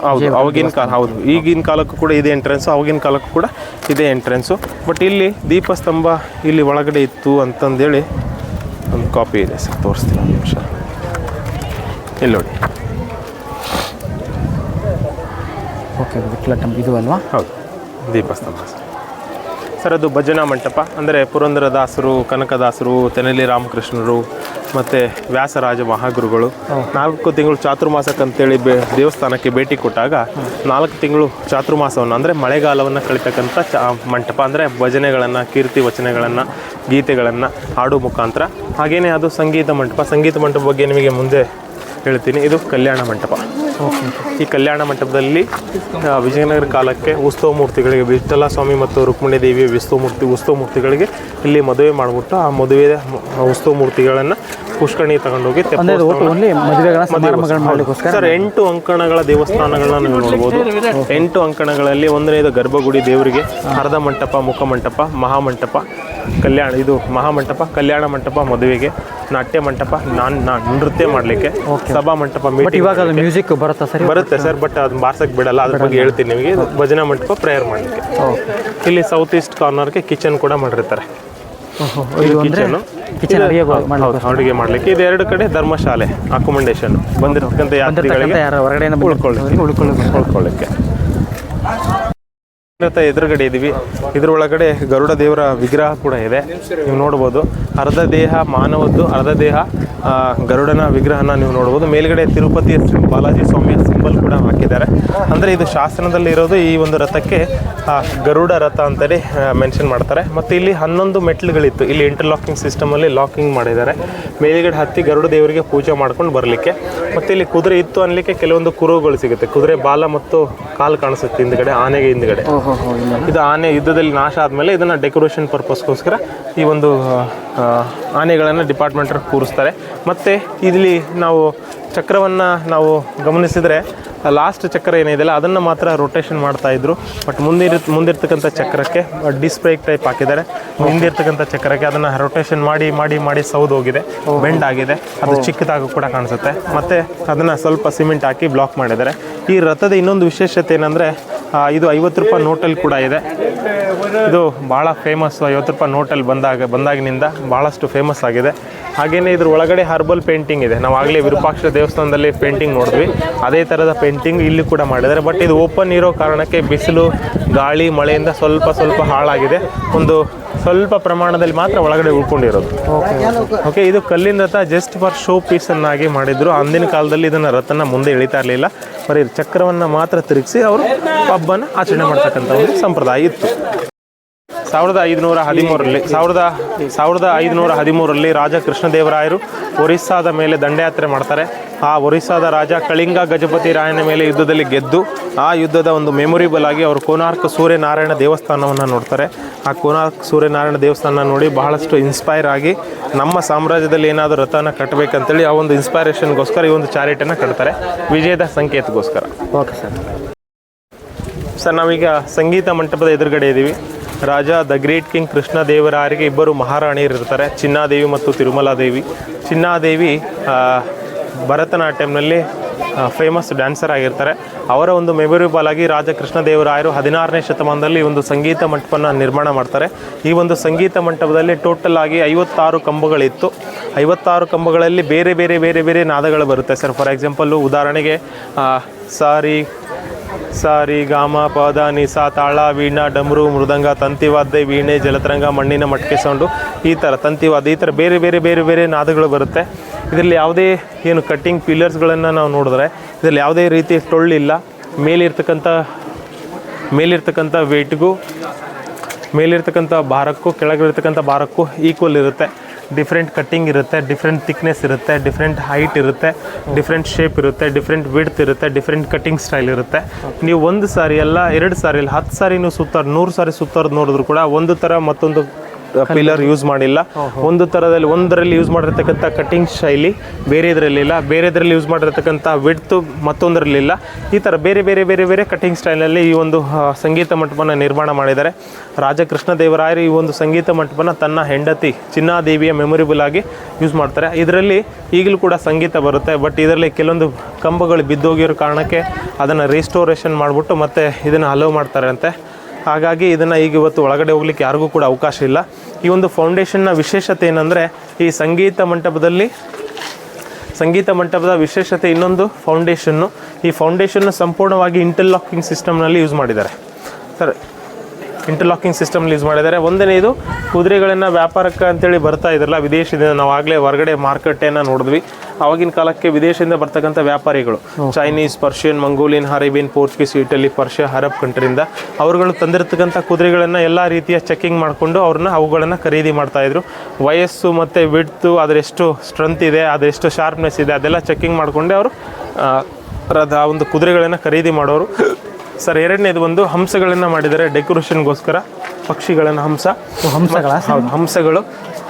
ಹೌದು, ಅವಾಗಿನ ಕಾಲ, ಹೌದು, ಈಗಿನ ಕಾಲಕ್ಕೂ ಕೂಡ ಇದೇ ಎಂಟ್ರೆನ್ಸು, ಅವಾಗಿನ ಕಾಲಕ್ಕೂ ಕೂಡ ಇದೇ ಎಂಟ್ರೆನ್ಸು. ಬಟ್ ಇಲ್ಲಿ ದೀಪಸ್ತಂಭ ಇಲ್ಲಿ ಒಳಗಡೆ ಇತ್ತು ಅಂತಂದೇಳಿ ಒಂದು ಕಾಪಿ ಇದೆ ಸರ್, ತೋರಿಸ್ತೀನಿ ಒಂದು ನಿಮಿಷ. ಇಲ್ಲಿ ನೋಡಿ. ಇದು ಅಲ್ವಾ? ಹೌದು, ದೀಪಸ್ತಂಭ ಸರ್. ಅದು ಭಜನಾ ಮಂಟಪ. ಅಂದರೆ ಪುರಂದರದಾಸರು, ಕನಕದಾಸರು, ತೆನಲಿ ರಾಮಕೃಷ್ಣರು ಮತ್ತು ವ್ಯಾಸರಾಜ ಮಹಾಗುರುಗಳು 4 ತಿಂಗಳು ಚಾತುರ್ಮಾಸಕ್ಕಂತೇಳಿ ದೇವಸ್ಥಾನಕ್ಕೆ ಭೇಟಿ ಕೊಟ್ಟಾಗ 4 ತಿಂಗಳು ಚಾತುರ್ಮಾಸವನ್ನು ಅಂದರೆ ಮಳೆಗಾಲವನ್ನು ಕಳಿತಕ್ಕಂಥ ಮಂಟಪ. ಅಂದರೆ ಭಜನೆಗಳನ್ನು, ಕೀರ್ತಿ ವಚನಗಳನ್ನು, ಗೀತೆಗಳನ್ನು ಹಾಡೋ ಮುಖಾಂತರ. ಹಾಗೆಯೇ ಅದು ಸಂಗೀತ ಮಂಟಪ. ಸಂಗೀತ ಮಂಟಪ ಬಗ್ಗೆ ನಿಮಗೆ ಮುಂದೆ ಹೇಳ್ತೀನಿ. ಇದು ಕಲ್ಯಾಣ ಮಂಟಪ. ಈ ಕಲ್ಯಾಣ ಮಂಟಪದಲ್ಲಿ ವಿಜಯನಗರ ಕಾಲಕ್ಕೆ ಉತ್ಸವ ಮೂರ್ತಿಗಳಿಗೆ, ವಿಠ್ಠಲ ಸ್ವಾಮಿ ಮತ್ತು ರುಕ್ಮಿಣಿ ದೇವಿಯ ಉತ್ಸವ ಮೂರ್ತಿಗಳಿಗೆ ಇಲ್ಲಿ ಮದುವೆ ಮಾಡಿಬಿಟ್ಟು ಆ ಮದುವೆ ಉತ್ಸವ ಮೂರ್ತಿಗಳನ್ನು ಪುಷ್ಕರಣಿ ತಗೊಂಡೋಗಿ ಸರ್ 8 ಅಂಕಣಗಳ ದೇವಸ್ಥಾನಗಳನ್ನ ನೀವು ನೋಡ್ಬೋದು. 8 ಅಂಕಣಗಳಲ್ಲಿ 1ನೇದು ಗರ್ಭಗುಡಿ ದೇವರಿಗೆ, ಅರ್ಧ ಮಂಟಪ, ಮುಖಮಂಟಪ, ಮಹಾಮಂಟಪ, ಇದು ಮಹಾಮಂಟಪ, ಕಲ್ಯಾಣ ಮಂಟಪ ಮದುವೆಗೆ, ನಾಟ್ಯ ಮಂಟಪ ನೃತ್ಯ ಮಾಡಲಿಕ್ಕೆ, ಸಭಾ ಮಂಟಪ ಮ್ಯೂಸಿಕ್ ಬರುತ್ತೆ ಸರ್. ಬಟ್ ಅದನ್ನ ಬಾರ್ಸಕ್ಕೆ ಬಿಡಲ್ಲ, ಅದ್ರ ಬಗ್ಗೆ ಹೇಳ್ತೀನಿ ನಿಮಗೆ. ಭಜನಾ ಮಂಟಪ ಪ್ರೇಯರ್ ಮಾಡಲಿಕ್ಕೆ. ಇಲ್ಲಿ ಸೌತ್ ಈಸ್ಟ್ ಕಾರ್ನರ್ಗೆ ಕಿಚನ್ ಕೂಡ ಮಾಡಿರ್ತಾರೆ. ಅಡುಗೆ ಮಾಡಲಿಕ್ಕೆ. ಇದು 2 ಕಡೆ ಧರ್ಮಶಾಲೆ, ಅಕೊಮಡೇಷನ್ ಬಂದಿರತಕ್ಕಂಥ ಯಾತ್ರಿಗಳಿಗೆ ಉಳ್ಕೊಳ್ಳಿಕ್ಕೆ. ಎದುರುಗಡೆ ಇದೀವಿ. ಇದರೊಳಗಡೆ ಗರುಡ ದೇವರ ವಿಗ್ರಹ ಕೂಡ ಇದೆ, ನೀವು ನೋಡ್ಬೋದು. ಅರ್ಧ ದೇಹ ಮಾನವದ್ದು, ಅರ್ಧ ದೇಹ ಗರುಡನ ವಿಗ್ರಹನ ನೀವು ನೋಡ್ಬೋದು. ಮೇಲ್ಗಡೆ ತಿರುಪತಿ ಬಾಲಾಜಿ ಸ್ವಾಮಿಯ ಸಿಂಬಲ್ ಕೂಡ ಹಾಕಿದ್ದಾರೆ. ಅಂದರೆ ಇದು ಶಾಸನದಲ್ಲಿ ಇರೋದು. ಈ ಒಂದು ರಥಕ್ಕೆ ಗರುಡ ರಥ ಅಂತಲೇ ಮೆನ್ಷನ್ ಮಾಡ್ತಾರೆ. ಮತ್ತು ಇಲ್ಲಿ 11 ಮೆಟ್ಲುಗಳಿತ್ತು. ಇಲ್ಲಿ ಇಂಟರ್ಲಾಕಿಂಗ್ ಸಿಸ್ಟಮಲ್ಲಿ ಲಾಕಿಂಗ್ ಮಾಡಿದ್ದಾರೆ. ಮೇಲ್ಗಡೆ ಹತ್ತಿ ಗರುಡ ದೇವರಿಗೆ ಪೂಜೆ ಮಾಡ್ಕೊಂಡು ಬರಲಿಕ್ಕೆ. ಮತ್ತು ಇಲ್ಲಿ ಕುದುರೆ ಇತ್ತು ಅನ್ನಲಿಕ್ಕೆ ಕೆಲವೊಂದು ಕುರುಹುಗಳು ಸಿಗುತ್ತೆ. ಕುದುರೆ ಬಾಲ ಮತ್ತು ಕಾಲು ಕಾಣಿಸುತ್ತೆ ಹಿಂದ್ಗಡೆ, ಆನೆಗೆ ಹಿಂದ್ಗಡೆ. ಇದು ಆನೆ ಯುದ್ಧದಲ್ಲಿ ನಾಶ ಆದಮೇಲೆ ಇದನ್ನು ಡೆಕೋರೇಷನ್ ಪರ್ಪಸ್ಗೋಸ್ಕರ ಈ ಒಂದು ಆನೆಗಳನ್ನು ಡಿಪಾರ್ಟ್ಮೆಂಟ್ ಕೂರಿಸ್ತಾರೆ. ಮತ್ತು ಇಲ್ಲಿ ನಾವು ಚಕ್ರವನ್ನು ನಾವು ಗಮನಿಸಿದರೆ ಲಾಸ್ಟ್ ಚಕ್ರ ಏನಿದೆಯಲ್ಲ ಅದನ್ನು ಮಾತ್ರ ರೊಟೇಷನ್ ಮಾಡ್ತಾ ಇದ್ರು. ಬಟ್ ಮುಂದಿರ್ತಕ್ಕಂಥ ಚಕ್ರಕ್ಕೆ ಡಿಸ್ಕ್ ಬ್ರೇಕ್ ಟೈಪ್ ಹಾಕಿದ್ದಾರೆ. ಹಿಂದಿರ್ತಕ್ಕಂಥ ಚಕ್ರಕ್ಕೆ ಅದನ್ನು ರೊಟೇಷನ್ ಮಾಡಿ ಸೌದು ಹೋಗಿದೆ, ಬೆಂಡ್ ಆಗಿದೆ, ಅದು ಚಿಕ್ಕದಾಗಿ ಕೂಡ ಕಾಣಿಸುತ್ತೆ. ಮತ್ತು ಅದನ್ನು ಸ್ವಲ್ಪ ಸಿಮೆಂಟ್ ಹಾಕಿ ಬ್ಲಾಕ್ ಮಾಡಿದ್ದಾರೆ. ಈ ರಥದ ಇನ್ನೊಂದು ವಿಶೇಷತೆ ಏನಂದರೆ ಇದು 50 ರೂಪಾಯಿ ನೋಟಲ್ಲಿ ಕೂಡ ಇದೆ. ಇದು ಭಾಳ ಫೇಮಸ್. 50 ರೂಪಾಯಿ ನೋಟಲ್ಲಿ ಬಂದಾಗಿನಿಂದ ಭಾಳಷ್ಟು ಫೇಮಸ್ ಆಗಿದೆ. ಹಾಗೆಯೇ ಇದ್ರ ಒಳಗಡೆ ಹರ್ಬಲ್ ಪೇಂಟಿಂಗ್ ಇದೆ. ನಾವು ಆಗಲೇ ವಿರೂಪಾಕ್ಷ ದೇವಸ್ಥಾನದಲ್ಲಿ ಪೇಂಟಿಂಗ್ ನೋಡಿದ್ವಿ, ಅದೇ ಥರದ ಪೇಂಟಿಂಗ್ ಇಲ್ಲಿ ಕೂಡ ಮಾಡಿದ್ದಾರೆ. ಬಟ್ ಇದು ಓಪನ್ ಇರೋ ಕಾರಣಕ್ಕೆ ಬಿಸಿಲು, ಗಾಳಿ, ಮಳೆಯಿಂದ ಸ್ವಲ್ಪ ಹಾಳಾಗಿದೆ. ಒಂದು ಸ್ವಲ್ಪ ಪ್ರಮಾಣದಲ್ಲಿ ಮಾತ್ರ ಒಳಗಡೆ ಉಳ್ಕೊಂಡಿರೋದು. ಓಕೆ, ಇದು ಕಲ್ಲಿನ ರಥ ಜಸ್ಟ್ ಫಾರ್ ಶೋ ಪೀಸನ್ನಾಗಿ ಮಾಡಿದ್ರು. ಅಂದಿನ ಕಾಲದಲ್ಲಿ ಇದನ್ನು ರಥನ ಮುಂದೆ ಎಳಿತಾ ಇರಲಿಲ್ಲ, ಬರೀ ಚಕ್ರವನ್ನು ಮಾತ್ರ ತಿರುಗಿಸಿ ಅವರು ಹಬ್ಬನ ಆಚರಣೆ ಮಾಡ್ತಕ್ಕಂಥ ಒಂದು ಸಂಪ್ರದಾಯ ಇತ್ತು. 1513ರಲ್ಲಿ ರಾಜ ಕೃಷ್ಣದೇವರಾಯರು ಒರಿಸ್ಸಾದ ಮೇಲೆ ದಂಡಯಾತ್ರೆ ಮಾಡ್ತಾರೆ. ಆ ಒರಿಸ್ಸಾದ ರಾಜ ಕಳಿಂಗ ಗಜಪತಿ ರಾಯನ ಮೇಲೆ ಯುದ್ಧದಲ್ಲಿ ಗೆದ್ದು, ಆ ಯುದ್ಧದ ಒಂದು ಮೆಮೊರೇಬಲ್ ಆಗಿ ಅವರು ಕೋನಾರ್ಕ್ ಸೂರ್ಯನಾರಾಯಣ ದೇವಸ್ಥಾನವನ್ನು ನೋಡ್ತಾರೆ. ಆ ಕೋನಾರ್ಕ್ ಸೂರ್ಯನಾರಾಯಣ ದೇವಸ್ಥಾನ ನೋಡಿ ಬಹಳಷ್ಟು ಇನ್ಸ್ಪೈರ್ ಆಗಿ ನಮ್ಮ ಸಾಮ್ರಾಜ್ಯದಲ್ಲಿ ಏನಾದರೂ ರಥನ ಕಟ್ಟಬೇಕಂತೇಳಿ ಆ ಒಂದು ಇನ್ಸ್ಪೈರೇಷನ್ಗೋಸ್ಕರ ಈ ಒಂದು ಚಾರಿಟನ್ನು ಕಟ್ತಾರೆ, ವಿಜಯದ ಸಂಕೇತಗೋಸ್ಕರ. ಓಕೆ ಸರ್, ನಾವೀಗ ಸಂಗೀತ ಮಂಟಪದ ಎದುರುಗಡೆ ಇದ್ದೀವಿ. ರಾಜ ದ ಗ್ರೇಟ್ ಕಿಂಗ್ ಕೃಷ್ಣದೇವರಾಯರಿಗೆ ಇಬ್ಬರು ಮಹಾರಾಣಿಯರು ಇರ್ತಾರೆ, ಚಿನ್ನಾದೇವಿ ಮತ್ತು ತಿರುಮಲಾದೇವಿ. ಚಿನ್ನಾದೇವಿ ಭರತನಾಟ್ಯಂನಲ್ಲಿ ಫೇಮಸ್ ಡ್ಯಾನ್ಸರ್ ಆಗಿರ್ತಾರೆ. ಅವರ ಒಂದು ಮೆಮೊರೇಬಲ್ ಆಗಿ ರಾಜ ಕೃಷ್ಣದೇವರಾಯರು 16ನೇ ಶತಮಾನದಲ್ಲಿ ಒಂದು ಸಂಗೀತ ಮಂಟಪನ ನಿರ್ಮಾಣ ಮಾಡ್ತಾರೆ. ಈ ಒಂದು ಸಂಗೀತ ಮಂಟಪದಲ್ಲಿ ಟೋಟಲ್ ಆಗಿ 56 ಕಂಬಗಳಿತ್ತು. 56 ಕಂಬಗಳಲ್ಲಿ ಬೇರೆ ಬೇರೆ ನಾದಗಳು ಬರುತ್ತೆ ಸರ್. ಫಾರ್ ಎಕ್ಸಾಂಪಲ್ಲು ಉದಾಹರಣೆಗೆ ಸಾರಿ ಗಾಮ ಪದ ನಿಸ ತಾಳ ವೀಣಾ ಡಮರು ಮೃದಂಗ ತಂತಿವಾದ್ಯ ವೀಣೆ ಜಲತರಂಗ ಮಣ್ಣಿನ ಮಟ್ಕೆ ಸೌಂಡು ಈ ಥರ ತಂತಿವಾದ್ಯ ಈ ಥರ ಬೇರೆ ಬೇರೆ ನಾದಗಳು ಬರುತ್ತೆ. ಇದರಲ್ಲಿ ಯಾವುದೇ ಏನು ಕಟ್ಟಿಂಗ್ ಪಿಲ್ಲರ್ಸ್ಗಳನ್ನು ನಾವು ನೋಡಿದ್ರೆ ಇದರಲ್ಲಿ ಯಾವುದೇ ರೀತಿ ಟೊಳ್ಳಿಲ್ಲ. ಮೇಲಿರ್ತಕ್ಕಂಥ ವೇಟ್ಗೂ ಮೇಲಿರ್ತಕ್ಕಂಥ ಭಾರಕ್ಕೂ ಕೆಳಗಿರ್ತಕ್ಕಂಥ ಭಾರಕ್ಕೂ ಈಕ್ವಲ್ ಇರುತ್ತೆ. ಡಿಫ್ರೆಂಟ್ ಕಟ್ಟಿಂಗ್ ಇರುತ್ತೆ, ಡಿಫ್ರೆಂಟ್ ಥಿಕ್ನೆಸ್ ಇರುತ್ತೆ, ಡಿಫ್ರೆಂಟ್ ಹೈಟ್ ಇರುತ್ತೆ, ಡಿಫ್ರೆಂಟ್ ಶೇಪ್ ಇರುತ್ತೆ, ಡಿಫ್ರೆಂಟ್ ವಿಡ್ತ್ ಇರುತ್ತೆ, ಡಿಫ್ರೆಂಟ್ ಕಟ್ಟಿಂಗ್ ಸ್ಟೈಲ್ ಇರುತ್ತೆ. ನೀವು 1 ಸಾರಿ ಅಲ್ಲ 2 ಸಾರಿ ಇಲ್ಲ 10 ಸಾರಿ ನೀವು 100 ಸಾರಿ ಸುತ್ತೋದು ನೋಡಿದ್ರು ಕೂಡ ಒಂದು ಥರ ಮತ್ತೊಂದು ಪಿಲ್ಲರ್ ಯೂಸ್ ಮಾಡಿಲ್ಲ. ಒಂದರಲ್ಲಿ ಯೂಸ್ ಮಾಡಿರ್ತಕ್ಕಂಥ ಕಟ್ಟಿಂಗ್ ಶೈಲಿ ಬೇರೆದ್ರಲ್ಲಿಲ್ಲ, ಬೇರೆದ್ರಲ್ಲಿ ಯೂಸ್ ಮಾಡಿರ್ತಕ್ಕಂಥ ವಿಡ್ತು ಮತ್ತೊಂದರಲ್ಲಿಲ್ಲ. ಈ ಥರ ಬೇರೆ ಕಟ್ಟಿಂಗ್ ಸ್ಟೈಲಲ್ಲಿ ಈ ಒಂದು ಸಂಗೀತ ಮಂಟಪನ ನಿರ್ಮಾಣ ಮಾಡಿದ್ದಾರೆ. ರಾಜ ಕೃಷ್ಣದೇವರಾಯರು ಈ ಒಂದು ಸಂಗೀತ ಮಂಟಪನ ತನ್ನ ಹೆಂಡತಿ ಚಿನ್ನಾದೇವಿಯ ಮೆಮೊರೇಬಲ್ ಆಗಿ ಯೂಸ್ ಮಾಡ್ತಾರೆ. ಇದರಲ್ಲಿ ಈಗಲೂ ಕೂಡ ಸಂಗೀತ ಬರುತ್ತೆ. ಬಟ್ ಇದರಲ್ಲಿ ಕೆಲವೊಂದು ಕಂಬಗಳು ಬಿದ್ದೋಗಿರೋ ಕಾರಣಕ್ಕೆ ಅದನ್ನು ರಿಸ್ಟೋರೇಷನ್ ಮಾಡಿಬಿಟ್ಟು ಮತ್ತೆ ಇದನ್ನು ಅಲೋ ಮಾಡ್ತಾರೆ ಅಂತೆ. ಹಾಗಾಗಿ ಇದನ್ನು ಈಗ ಇವತ್ತು ಒಳಗಡೆ ಹೋಗ್ಲಿಕ್ಕೆ ಯಾರಿಗೂ ಕೂಡ ಅವಕಾಶ ಇಲ್ಲ. ಈ ಒಂದು ಫೌಂಡೇಶನ್ನ ವಿಶೇಷತೆ ಏನಂದರೆ ಈ ಸಂಗೀತ ಮಂಟಪದ ವಿಶೇಷತೆ ಇನ್ನೊಂದು ಫೌಂಡೇಶನ್ನು. ಈ ಫೌಂಡೇಶನ್ನು ಸಂಪೂರ್ಣವಾಗಿ ಇಂಟರ್ಲಾಕಿಂಗ್ ಸಿಸ್ಟಮ್ನಲ್ಲಿ ಯೂಸ್ ಮಾಡಿದ್ದಾರೆ ಸರ್. ಒಂದನೇದು ಕುದುರೆಗಳನ್ನು ವ್ಯಾಪಾರಕ್ಕೆ ಅಂತೇಳಿ ಬರ್ತಾ ಇದ್ರಲ್ಲ ವಿದೇಶದಿಂದ, ನಾವು ಆಗಲೇ ಹೊರಗಡೆ ಮಾರ್ಕೆಟನ್ನು ನೋಡಿದ್ವಿ. ಆವಾಗಿನ ಕಾಲಕ್ಕೆ ವಿದೇಶದಿಂದ ಬರ್ತಕ್ಕಂಥ ವ್ಯಾಪಾರಿಗಳು Chinese, Persian, Mongolian, Arabian, Portuguese, Italy, Persia, Arab ಕಂಟ್ರಿಯಿಂದ ಅವರುಗಳು ತಂದಿರತಕ್ಕಂಥ ಕುದುರೆಗಳನ್ನು ಎಲ್ಲ ರೀತಿಯ ಚೆಕಿಂಗ್ ಮಾಡಿಕೊಂಡು ಅವುಗಳನ್ನು ಖರೀದಿ ಮಾಡ್ತಾಯಿದ್ರು. ವಯಸ್ಸು ಮತ್ತು ವಿಡ್ತು, ಅದರೆಷ್ಟು ಸ್ಟ್ರೆಂತ್ ಇದೆ, ಅದೆಷ್ಟು ಶಾರ್ಪ್ನೆಸ್ ಇದೆ, ಅದೆಲ್ಲ ಚೆಕಿಂಗ್ ಮಾಡಿಕೊಂಡೆ ಅವರು ಆ ಒಂದು ಕುದುರೆಗಳನ್ನು ಖರೀದಿ ಮಾಡೋರು ಸರ್. ಎರಡನೇದು ಒಂದು ಹಂಸಗಳನ್ನು ಮಾಡಿದ್ದಾರೆ ಡೆಕೋರೇಷನ್ಗೋಸ್ಕರ. ಪಕ್ಷಿಗಳನ್ನು ಹಂಸಗಳು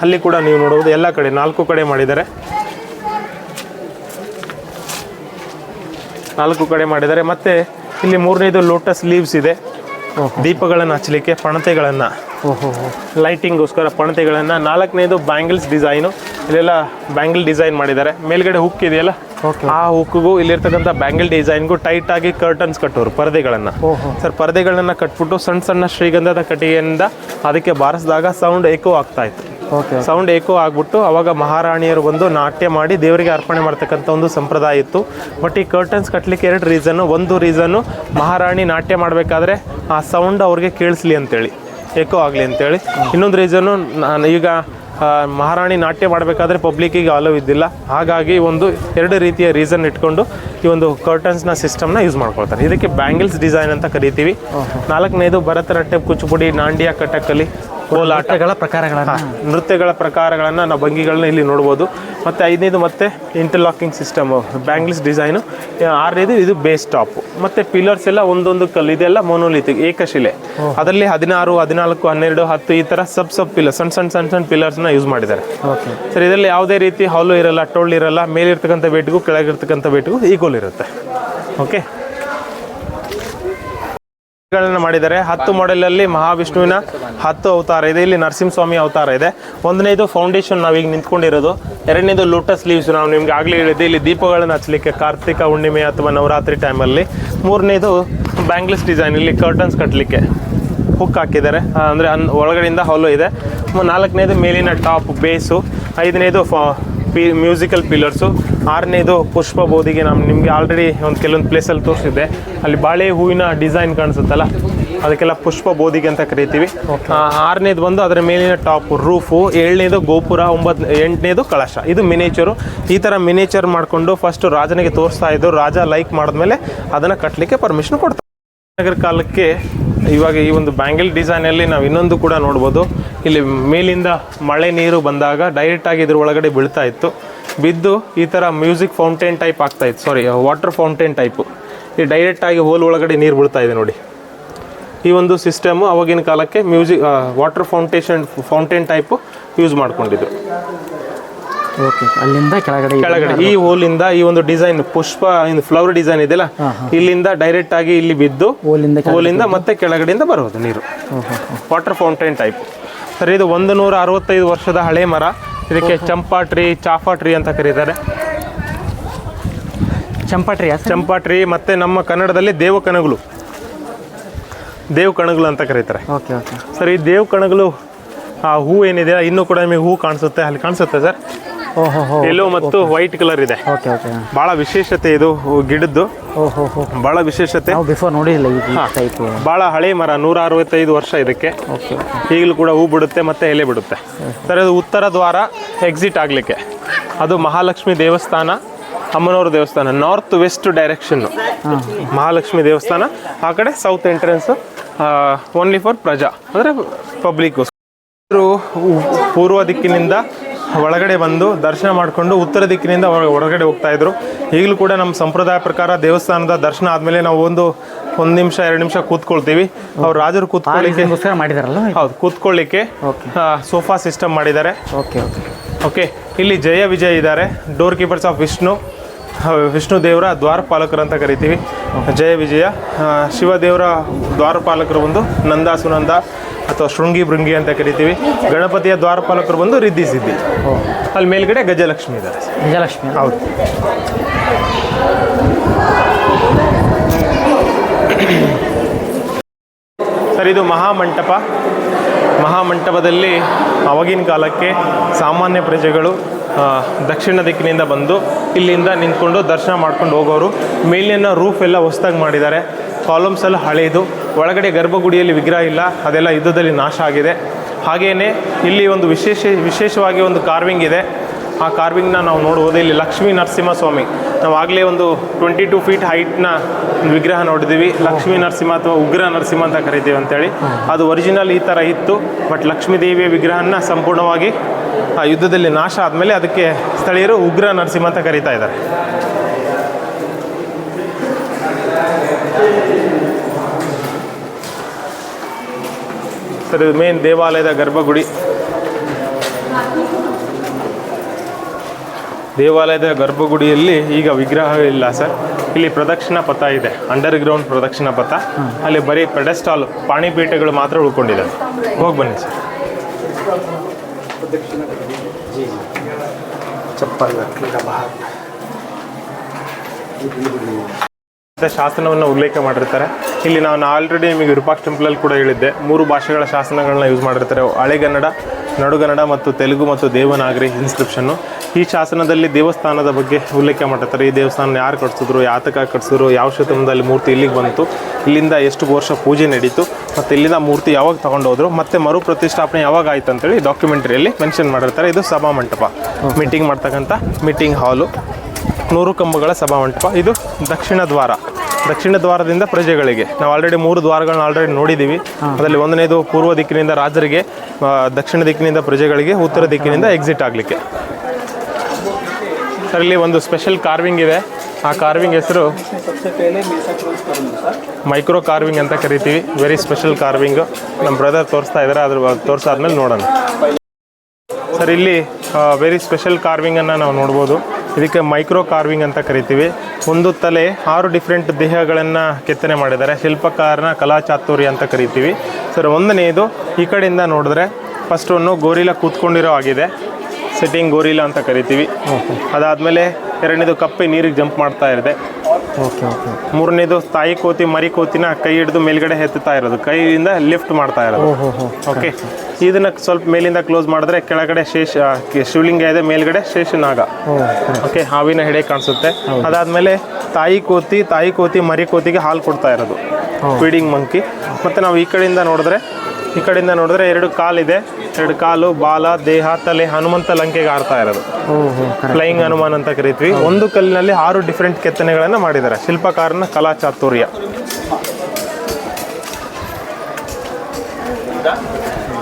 ಅಲ್ಲಿ ಕೂಡ ನೀವು ನೋಡುವುದು ಎಲ್ಲ ಕಡೆ 4 ಕಡೆ ಮಾಡಿದ್ದಾರೆ. 4 ಕಡೆ ಮಾಡಿದ್ದಾರೆ. ಮತ್ತು ಇಲ್ಲಿ 3ನೇದು ಲೋಟಸ್ ಲೀವ್ಸ್ ಇದೆ, ದೀಪಗಳನ್ನು ಹಚ್ಚಲಿಕ್ಕೆ, ಪಣತೆಗಳನ್ನು ಲೈಟಿಂಗ್ಗೋಸ್ಕರ ಪಣತೆಗಳನ್ನು. 4ನೇದು ಬ್ಯಾಂಗಲ್ಸ್ ಡಿಸೈನು, ಇಲ್ಲೆಲ್ಲ ಬ್ಯಾಂಗಲ್ ಡಿಸೈನ್ ಮಾಡಿದ್ದಾರೆ. ಮೇಲ್ಗಡೆ ಹುಕ್ ಇದೆಯಲ್ಲ, ಆ ಹುಕ್ಕಿಗೂ ಇಲ್ಲಿರ್ತಕ್ಕಂಥ ಬ್ಯಾಂಗಲ್ ಡಿಸೈನ್ಗೂ ಟೈಟ್ ಆಗಿ ಕರ್ಟನ್ಸ್ ಕಟ್ಟೋರು, ಪರದೆಗಳನ್ನು ಸರ್. ಪರದೆಗಳನ್ನು ಕಟ್ಬಿಟ್ಟು ಸಣ್ಣ ಶ್ರೀಗಂಧದ ಕಟ್ಟಿಗೆಯಿಂದ ಅದಕ್ಕೆ ಬಾರಿಸಿದಾಗ ಸೌಂಡ್ ಏಕೋ ಆಗ್ತಾ ಇತ್ತು. ಸೌಂಡ್ ಏಕೋ ಆಗ್ಬಿಟ್ಟು ಅವಾಗ ಮಹಾರಾಣಿಯರು ಬಂದು ನಾಟ್ಯ ಮಾಡಿ ದೇವರಿಗೆ ಅರ್ಪಣೆ ಮಾಡ್ತಕ್ಕಂಥ ಒಂದು ಸಂಪ್ರದಾಯ ಇತ್ತು. ಬಟ್ ಈ ಕರ್ಟನ್ಸ್ ಕಟ್ಟಲಿಕ್ಕೆ 2 ರೀಸನ್ನು. ಒಂದು ರೀಸನ್ನು ಮಹಾರಾಣಿ ನಾಟ್ಯ ಮಾಡಬೇಕಾದ್ರೆ ಆ ಸೌಂಡ್ ಅವ್ರಿಗೆ ಕೇಳಿಸ್ಲಿ ಅಂತೇಳಿ, ಏಕೋ ಆಗಲಿ ಅಂತೇಳಿ. ಇನ್ನೊಂದು ರೀಸನ್ನು, ಈಗ ಮಹಾರಾಣಿ ನಾಟ್ಯ ಮಾಡಬೇಕಾದ್ರೆ ಪಬ್ಲಿಕ್ಕಿಗೆ ಅಲೋ ಇದ್ದಿಲ್ಲ. ಹಾಗಾಗಿ 2 ರೀತಿಯ ರೀಸನ್ ಇಟ್ಕೊಂಡು ಈ ಒಂದು ಕರ್ಟನ್ಸ್ನ ಸಿಸ್ಟಮ್ನ ಯೂಸ್ ಮಾಡ್ಕೊಳ್ತಾರೆ. ಇದಕ್ಕೆ ಬ್ಯಾಂಗಲ್ಸ್ ಡಿಸೈನ್ ಅಂತ ಕರಿತೀವಿ. 4ನೇದು ಭರತನಾಟ್ಯ, ಕೂಚುಪುಡಿ, ನಾಂಡಿಯಾ, ಕಥಕ್ಕಲಿ, ನೃತ್ಯಗಳ ಪ್ರಕಾರಗಳನ್ನು ನಾವು ಭಂಗಿಗಳನ್ನ ಇಲ್ಲಿ ನೋಡ್ಬೋದು. ಮತ್ತು 5ನೇದು ಮತ್ತೆ ಇಂಟರ್ಲಾಕಿಂಗ್ ಸಿಸ್ಟಮು, ಬ್ಯಾಂಗಲ್ಸ್ ಡಿಸೈನು. 6ನೇದು ಇದು ಬೇಸ್ ಟಾಪು. ಮತ್ತು ಪಿಲ್ಲರ್ಸ್ ಎಲ್ಲ ಒಂದೊಂದು ಕಲ್ಲು, ಇದೆಲ್ಲ ಮೊನೋಲಿಥಿಕ್ ಏಕಶಿಲೆ. ಅದರಲ್ಲಿ 16, 14, 12, 10 ಈ ಥರ ಸಬ್ ಪಿಲ್ಲರ್, ಸಣ್ಣ ಪಿಲ್ಲರ್ಸ್ನ ಯೂಸ್ ಮಾಡಿದ್ದಾರೆ ಸರ್. ಇದರಲ್ಲಿ ಯಾವುದೇ ರೀತಿ ಹಾಲು ಇರಲ್ಲ, ಟೊಳ್ಳಿರಲ್ಲ. ಮೇಲಿರ್ತಕ್ಕಂಥ ವೇಟ್ಗೂ ಕೆಳಗಿರ್ತಕ್ಕಂಥ ವೇಟ್ಗೂ ಈಕ್ವಲ್ ಇರುತ್ತೆ. ಓಕೆ. ಗಳನ್ನ ಮಾಡಿದ್ದಾರೆ. 10 ಮಾಡೆಲಲ್ಲಿ ಮಹಾವಿಷ್ಣುವಿನ 10 ಅವತಾರ ಇದೆ. ಇಲ್ಲಿ ನರಸಿಂಹಸ್ವಾಮಿ ಅವತಾರ ಇದೆ. ಒಂದನೇದು ಫೌಂಡೇಶನ್ ನಾವೀಗ ನಿಂತ್ಕೊಂಡಿರೋದು. ಎರಡನೇದು ಲೋಟಸ್ ಲೀವ್ಸ್, ನಾವು ನಿಮ್ಗೆ ಆಗಲೇ ಹೇಳಿದ್ದೆ ಇಲ್ಲಿ ದೀಪಗಳನ್ನು ಹಚ್ಚಲಿಕ್ಕೆ ಕಾರ್ತಿಕ ಹುಣ್ಣಿಮೆ ಅಥವಾ ನವರಾತ್ರಿ ಟೈಮಲ್ಲಿ. ಮೂರನೇದು ಬ್ಯಾಂಗ್ಲೆಸ್ ಡಿಸೈನ್, ಇಲ್ಲಿ ಕರ್ಟನ್ಸ್ ಕಟ್ಟಲಿಕ್ಕೆ ಹುಕ್ ಹಾಕಿದ್ದಾರೆ, ಅಂದರೆ ಒಳಗಡೆಯಿಂದ ಹಾಲು ಇದೆ. ನಾಲ್ಕನೇದು ಮೇಲಿನ ಟಾಪ್ ಬೇಸು. ಐದನೇದು ಮ್ಯೂಸಿಕಲ್ ಪಿಲ್ಲರ್ಸು. ಆರನೇದು ಪುಷ್ಪ ಬೋಧಿಗೆ. ನಾನು ನಿಮಗೆ ಆಲ್ರೆಡಿ ಕೆಲವೊಂದು ಪ್ಲೇಸಲ್ಲಿ ತೋರಿಸಿದ್ದೆ, ಅಲ್ಲಿ ಬಾಳೆ ಹೂವಿನ ಡಿಸೈನ್ ಕಾಣಿಸುತ್ತಲ್ಲ, ಅದಕ್ಕೆಲ್ಲ ಪುಷ್ಪ ಬೋಧಿಗೆ ಅಂತ ಕರಿತೀವಿ. ಆರನೇದು ಬಂದು ಅದರ ಮೇಲಿನ ಟಾಪ್ ರೂಫು. 7ನೇದು ಗೋಪುರ. 8ನೇದು ಕಳಶ. ಇದು ಮಿನೇಚರು. ಈ ಥರ ಮಿನೇಚರ್ ಮಾಡಿಕೊಂಡು ಫಸ್ಟು ರಾಜನಿಗೆ ತೋರಿಸ್ತಾ ಇದ್ದು, ರಾಜ ಲೈಕ್ ಮಾಡಿದ್ಮೇಲೆ ಅದನ್ನು ಕಟ್ಟಲಿಕ್ಕೆ ಪರ್ಮಿಷನ್ ಕೊಡ್ತಾರೆ. ನಗರ ಕಾಲಕ್ಕೆ ಇವಾಗ ಈ ಒಂದು ಬ್ಯಾಂಗಲ್ ಡಿಸೈನಲ್ಲಿ ನಾವು ಇನ್ನೊಂದು ಕೂಡ ನೋಡ್ಬೋದು. ಇಲ್ಲಿ ಮೇಲಿಂದ ಮಳೆ ನೀರು ಬಂದಾಗ ಡೈರೆಕ್ಟಾಗಿ ಇದ್ರ ಒಳಗಡೆ ಬೀಳ್ತಾ ಇತ್ತು. ಬಿದ್ದು ಈ ಥರ ಮ್ಯೂಸಿಕ್ ಫೌಂಟೇನ್ ಟೈಪ್ ಆಗ್ತಾ ಇತ್ತು, ಸಾರಿ ವಾಟರ್ ಫೌಂಟೇನ್ ಟೈಪು. ಈ ಡೈರೆಕ್ಟಾಗಿ ಹೋಲ್ ಒಳಗಡೆ ನೀರು ಬೀಳ್ತಾ ಇದೆ ನೋಡಿ. ಈ ಒಂದು ಸಿಸ್ಟಮು ಅವಾಗಿನ ಕಾಲಕ್ಕೆ ವಾಟರ್ ಫೌಂಟೇನ್ ಟೈಪು ಯೂಸ್ ಮಾಡ್ಕೊಂಡಿದ್ದು. ಓಕೆ, ಅಲ್ಲಿಂದ ಕೆಳಗಡೆ ಈ ಹೋಲಿಂದ ಈ ಒಂದು ಡಿಸೈನ್ ಪುಷ್ಪ ಫ್ಲವರ್ ಡಿಸೈನ್ ಇದೆಯಲ್ಲ, ಇಲ್ಲಿಂದ ಡೈರೆಕ್ಟ್ ಆಗಿ ಇಲ್ಲಿ ಬಿದ್ದು ಹೋಲಿಂದ ಮತ್ತೆ ಕೆಳಗಡೆಯಿಂದ ಬರೋದು ನೀರು. Water fountain type. ಸರ್, ಇದು 165 ವರ್ಷದ ಹಳೆ ಮರ. ಇದಕ್ಕೆ ಚಂಪಾ ಟ್ರೀ, ಚಾಫಾ ಟ್ರೀ ಅಂತ ಕರೀತಾರೆ. ಚಂಪಾ ಟ್ರೀ ಮತ್ತೆ ನಮ್ಮ ಕನ್ನಡದಲ್ಲಿ ದೇವ ಕಣಗಲು ಅಂತ ಕರೀತಾರೆ. ಸರ್, ಈ ದೇವ್ ಕಣಗಲು ಆ ಹೂ ಏನಿದೆ ಇನ್ನೂ ಕೂಡ ನಿಮಗೆ ಹೂ ಕಾಣಿಸುತ್ತೆ, ಅಲ್ಲಿ ಕಾಣಿಸುತ್ತೆ ಸರ್. ಎಲ್ಲೋ ಮತ್ತು ವೈಟ್ ಕಲರ್ ಇದೆ. ಬಹಳ ವಿಶೇಷತೆ ಇದು ಗಿಡದ್ದು, ಬಹಳ ವಿಶೇಷತೆ. ಬಹಳ ಹಳೆ ಮರ, 165 ವರ್ಷ ಇದಕ್ಕೆ. ಈಗಲೂ ಕೂಡ ಹೂ ಬಿಡುತ್ತೆ ಮತ್ತೆ ಎಲೆ ಬಿಡುತ್ತೆ. ಸರ್, ಅದು ಉತ್ತರ ದ್ವಾರ ಎಕ್ಸಿಟ್ ಆಗಲಿಕ್ಕೆ. ಅದು ಮಹಾಲಕ್ಷ್ಮಿ ದೇವಸ್ಥಾನ, ಅಮ್ಮನವ್ರ ದೇವಸ್ಥಾನ. ನಾರ್ತ್ ವೆಸ್ಟ್ ಡೈರೆಕ್ಷನ್ನು ಮಹಾಲಕ್ಷ್ಮಿ ದೇವಸ್ಥಾನ. ಆ ಕಡೆ ಸೌತ್ ಎಂಟ್ರೆನ್ಸ್ ಓನ್ಲಿ ಫಾರ್ ಪ್ರಜಾ, ಅಂದರೆ ಪಬ್ಲಿಕ್. ಪೂರ್ವ ದಿಕ್ಕಿನಿಂದ ಒಳಗಡೆ ಬಂದು ದರ್ಶನ ಮಾಡಿಕೊಂಡು ಉತ್ತರ ದಿಕ್ಕಿನಿಂದ ಹೊರಗಡೆ ಹೋಗ್ತಾ ಇದ್ರು. ಈಗಲೂ ಕೂಡ ನಮ್ಮ ಸಂಪ್ರದಾಯ ಪ್ರಕಾರ ದೇವಸ್ಥಾನದ ದರ್ಶನ ಆದಮೇಲೆ ನಾವು ಒಂದು ನಿಮಿಷ 2 ನಿಮಿಷ ಕೂತ್ಕೊಳ್ತೀವಿ. ಅವ್ರು ರಾಜರು ಕೂತ್ಕೊಳ್ಳಿಕ್ಕೆ ಮಾಡಿದಾರಲ್ಲ, ಹೌದು, ಕೂತ್ಕೊಳ್ಳಿಕ್ಕೆ ಸೋಫಾ ಸಿಸ್ಟಮ್ ಮಾಡಿದ್ದಾರೆ. ಓಕೆ, ಇಲ್ಲಿ ಜಯ ವಿಜಯ್ ಇದ್ದಾರೆ, ಡೋರ್ ಕೀಪರ್ಸ್ ಆಫ್ ವಿಷ್ಣು ದೇವರ ದ್ವಾರಪಾಲಕರು ಅಂತ ಕರಿತೀವಿ. ಜಯ ವಿಜಯ. ಶಿವದೇವರ ದ್ವಾರಪಾಲಕರು ಬಂದು ನಂದ ಸುನಂದ ಅಥವಾ ಶೃಂಗಿ ಭೃಂಗಿ ಅಂತ ಕರಿತೀವಿ. ಗಣಪತಿಯ ದ್ವಾರಪಾಲಕರು ಬಂದು ರಿದ್ದಿ ಸಿದ್ಧಿ. ಅಲ್ಲಿ ಮೇಲ್ಗಡೆ ಗಜಲಕ್ಷ್ಮಿ ಇದ್ದಾರೆ. ಹೌದು. ಸರ್, ಇದು ಮಹಾಮಂಟಪದಲ್ಲಿ ಆವಾಗಿನ ಕಾಲಕ್ಕೆ ಸಾಮಾನ್ಯ ಪ್ರಜೆಗಳು ದಕ್ಷಿಣ ದಿಕ್ಕಿನಿಂದ ಬಂದು ಇಲ್ಲಿಂದ ನಿಂತ್ಕೊಂಡು ದರ್ಶನ ಮಾಡ್ಕೊಂಡು ಹೋಗೋರು. ಮೇಲಿನ ರೂಫ್ ಎಲ್ಲ ಹೊಸದಾಗಿ ಮಾಡಿದ್ದಾರೆ. ಕಾಲಮ್ಸ್ ಎಲ್ಲ ಹಳೆಯದು. ಒಳಗಡೆ ಗರ್ಭಗುಡಿಯಲ್ಲಿ ವಿಗ್ರಹ ಇಲ್ಲ, ಅದೆಲ್ಲ ಯುದ್ಧದಲ್ಲಿ ನಾಶ ಆಗಿದೆ. ಹಾಗೆಯೇ ಇಲ್ಲಿ ಒಂದು ವಿಶೇಷವಾಗಿ ಒಂದು ಕಾರ್ವಿಂಗ್ ಇದೆ. ಆ ಕಾರ್ವಿಂಗ್ನ ನಾವು ನೋಡ್ಬೋದು. ಇಲ್ಲಿ ಲಕ್ಷ್ಮೀ ನರಸಿಂಹಸ್ವಾಮಿ, ನಾವು ಆಗಲೇ ಒಂದು 22 ಫೀಟ್ ಹೈಟ್ನ ವಿಗ್ರಹ ನೋಡಿದ್ದೀವಿ. ಲಕ್ಷ್ಮೀ ನರಸಿಂಹ ಅಥವಾ ಉಗ್ರ ನರಸಿಂಹ ಅಂತ ಕರಿತೀವಿ ಅಂತೇಳಿ. ಅದು ಒರಿಜಿನಲ್ ಈ ಥರ ಇತ್ತು. ಬಟ್ ಲಕ್ಷ್ಮೀ ದೇವಿಯ ವಿಗ್ರಹನ ಸಂಪೂರ್ಣವಾಗಿ ಆ ಯುದ್ಧದಲ್ಲಿ ನಾಶ ಆದಮೇಲೆ ಅದಕ್ಕೆ ಸ್ಥಳೀಯರು ಉಗ್ರ ನರಸಿಂಹ ಅಂತ ಕರೀತಾ ಇದ್ದಾರೆ. ಸರ್, ಇದು ಮೇನ್ ದೇವಾಲಯದ ಗರ್ಭಗುಡಿ. ದೇವಾಲಯದ ಗರ್ಭಗುಡಿಯಲ್ಲಿ ಈಗ ವಿಗ್ರಹ ಇಲ್ಲ ಸರ್. ಇಲ್ಲಿ ಪ್ರದಕ್ಷಿಣಾ ಪಥ ಇದೆ, ಅಂಡರ್ಗ್ರೌಂಡ್ ಪ್ರದಕ್ಷಿಣಾ ಪಥ. ಅಲ್ಲಿ ಬರೀ ಪೆಡೆಸ್ಟಾಲ್ ಪಾಣಿಪೀಠಗಳು ಮಾತ್ರ ಉಳ್ಕೊಂಡಿದೆ. ಹೋಗಿ ಬನ್ನಿ ಸರ್. ಶಾಸನವನ್ನು ಉಲ್ಲೇಖ ಮಾಡಿರ್ತಾರೆ. ಇಲ್ಲಿ ನಾನು ಆಲ್ರೆಡಿ ನಿಮಗೆ ವಿರೂಪಾಕ್ಷ ಟೆಂಪಲಲ್ಲಿ ಕೂಡ ಹೇಳಿದ್ದೆ, 3 ಭಾಷೆಗಳ ಶಾಸನಗಳನ್ನ ಯೂಸ್ ಮಾಡಿರ್ತಾರೆ. ಹಳೆಗನ್ನಡ, ನಡುಗನ್ನಡ ಮತ್ತು ತೆಲುಗು ಮತ್ತು ದೇವನಾಗರಿ ಇನ್ಸ್ಕ್ರಿಪ್ಷನ್ನು. ಈ ಶಾಸನದಲ್ಲಿ ದೇವಸ್ಥಾನದ ಬಗ್ಗೆ ಉಲ್ಲೇಖ ಮಾಡಿರ್ತಾರೆ. ಈ ದೇವಸ್ಥಾನ ಯಾರು ಕಟ್ಸಿದ್ರು, ಯಾತಕ ಕಟ್ಸಿದ್ರು, ಯಾವ ಶತಮಾನದಲ್ಲಿ ಮೂರ್ತಿ ಇಲ್ಲಿಗೆ ಬಂತು, ಇಲ್ಲಿಂದ ಎಷ್ಟು ವರ್ಷ ಪೂಜೆ ನಡೀತು, ಮತ್ತು ಇಲ್ಲಿಂದ ಮೂರ್ತಿ ಯಾವಾಗ ತೊಗೊಂಡೋದ್ರು, ಮತ್ತು ಮರು ಪ್ರತಿಷ್ಠಾಪನೆ ಯಾವಾಗ ಆಯಿತು ಅಂತೇಳಿ ಡಾಕ್ಯುಮೆಂಟ್ರಿಯಲ್ಲಿ ಮೆನ್ಷನ್ ಮಾಡಿರ್ತಾರೆ. ಇದು ಸಭಾಮಂಟಪ, ಮೀಟಿಂಗ್ ಮಾಡ್ತಕ್ಕಂಥ ಮೀಟಿಂಗ್ ಹಾಲು. 100 ಕಂಬಗಳ ಸಭಾಮಂಟಪ. ಇದು ದಕ್ಷಿಣ ದ್ವಾರದಿಂದ ಪ್ರಜೆಗಳಿಗೆ ನಾವು ಆಲ್ರೆಡಿ 3 ದ್ವಾರಗಳನ್ನ ಆಲ್ರೆಡಿ ನೋಡಿದ್ದೀವಿ. ಅದರಲ್ಲಿ ಒಂದನೇದು ಪೂರ್ವ ದಿಕ್ಕಿನಿಂದ ರಾಜರಿಗೆ, ದಕ್ಷಿಣ ದಿಕ್ಕಿನಿಂದ ಪ್ರಜೆಗಳಿಗೆ, ಉತ್ತರ ದಿಕ್ಕಿನಿಂದ ಎಕ್ಸಿಟ್ ಆಗಲಿಕ್ಕೆ. ಸರ್, ಇಲ್ಲಿ ಒಂದು ಸ್ಪೆಷಲ್ ಕಾರ್ವಿಂಗ್ ಇದೆ. ಆ ಕಾರ್ವಿಂಗ್ ಹೆಸರು ಮೈಕ್ರೋ ಕಾರ್ವಿಂಗ್ ಅಂತ ಕರಿತೀವಿ. Very special carving. ನಮ್ಮ ಬ್ರದರ್ ತೋರಿಸ್ತಾ ಇದ್ದಾರೆ, ಅದ್ರ ತೋರಿಸಾದ್ಮೇಲೆ ನೋಡೋಣ. ಸರ್, ಇಲ್ಲಿ ವೆರಿ ಸ್ಪೆಷಲ್ ಕಾರ್ವಿಂಗನ್ನು ನಾವು ನೋಡ್ಬೋದು. ಇದಕ್ಕೆ ಮೈಕ್ರೋ ಕಾರ್ವಿಂಗ್ ಅಂತ ಕರಿತೀವಿ. ಒಂದು ತಲೆ 6 ಡಿಫ್ರೆಂಟ್ ದೇಹಗಳನ್ನು ಕೆತ್ತನೆ ಮಾಡಿದ್ದಾರೆ. ಶಿಲ್ಪಕಾರನ ಕಲಾ ಚಾತುರ್ಯ ಅಂತ ಕರಿತೀವಿ ಸರ್. ಒಂದನೇದು ಈ ಕಡೆಯಿಂದ ನೋಡಿದ್ರೆ ಫಸ್ಟ್ ಒಂದು ಗೋರಿಲ್ಲ ಕೂತ್ಕೊಂಡಿರೋ ಆಗಿದೆ, ಸಿಟ್ಟಿಂಗ್ ಗೋರಿಲ್ಲ ಅಂತ ಕರಿತೀವಿ. ಅದಾದಮೇಲೆ ಎರಡನೇದು ಕಪ್ಪೆ ನೀರಿಗೆ ಜಂಪ್ ಮಾಡ್ತಾ ಇದೆ. ಮೂರನೇದು ತಾಯಿ ಕೋತಿ ಮರಿ ಕೋತಿನ ಕೈ ಹಿಡಿದು ಮೇಲ್ಗಡೆ ಎತ್ತುತ್ತಾ ಇರೋದು, ಕೈಯಿಂದ ಲಿಫ್ಟ್ ಮಾಡ್ತಾ ಇರೋದು. ಓಕೆ, ಇದನ್ನ ಸ್ವಲ್ಪ ಮೇಲಿಂದ ಕ್ಲೋಸ್ ಮಾಡಿದ್ರೆ ಕೆಳಗಡೆ ಶಿವಲಿಂಗ ಇದೆ, ಮೇಲ್ಗಡೆ ಶೇಷನಾಗ. ಓಕೆ, ಹಾವಿನ ಹೆಡೆ ಕಾಣಿಸುತ್ತೆ. ಅದಾದ್ಮೇಲೆ ತಾಯಿ ಕೋತಿ ಮರಿ ಕೋತಿಗೆ ಹಾಲು ಕೊಡ್ತಾ ಇರೋದು, ಫೀಡಿಂಗ್ ಮಂಕಿ. ಮತ್ತೆ ನಾವು ಈ ಕಡೆಯಿಂದ ನೋಡಿದ್ರೆ 2 ಕಾಲಿದೆ, 2 ಕಾಲು, ಬಾಲ, ದೇಹ, ತಲೆ, ಹನುಮಂತ ಲಂಕೆಗೆ ಆರ್ತಾ ಇರೋದು, ಫ್ಲೈಯಿಂಗ್ ಹನುಮಾನ್ ಅಂತ ಕರಿತೀವಿ. ಒಂದು ಕಲ್ಲಿನಲ್ಲಿ 6 ಡಿಫ್ರೆಂಟ್ ಕೆತ್ತನೆಗಳನ್ನು ಮಾಡಿದ್ದಾರೆ. ಶಿಲ್ಪಕಾರನ ಕಲಾ ಚಾತುರ್ಯ.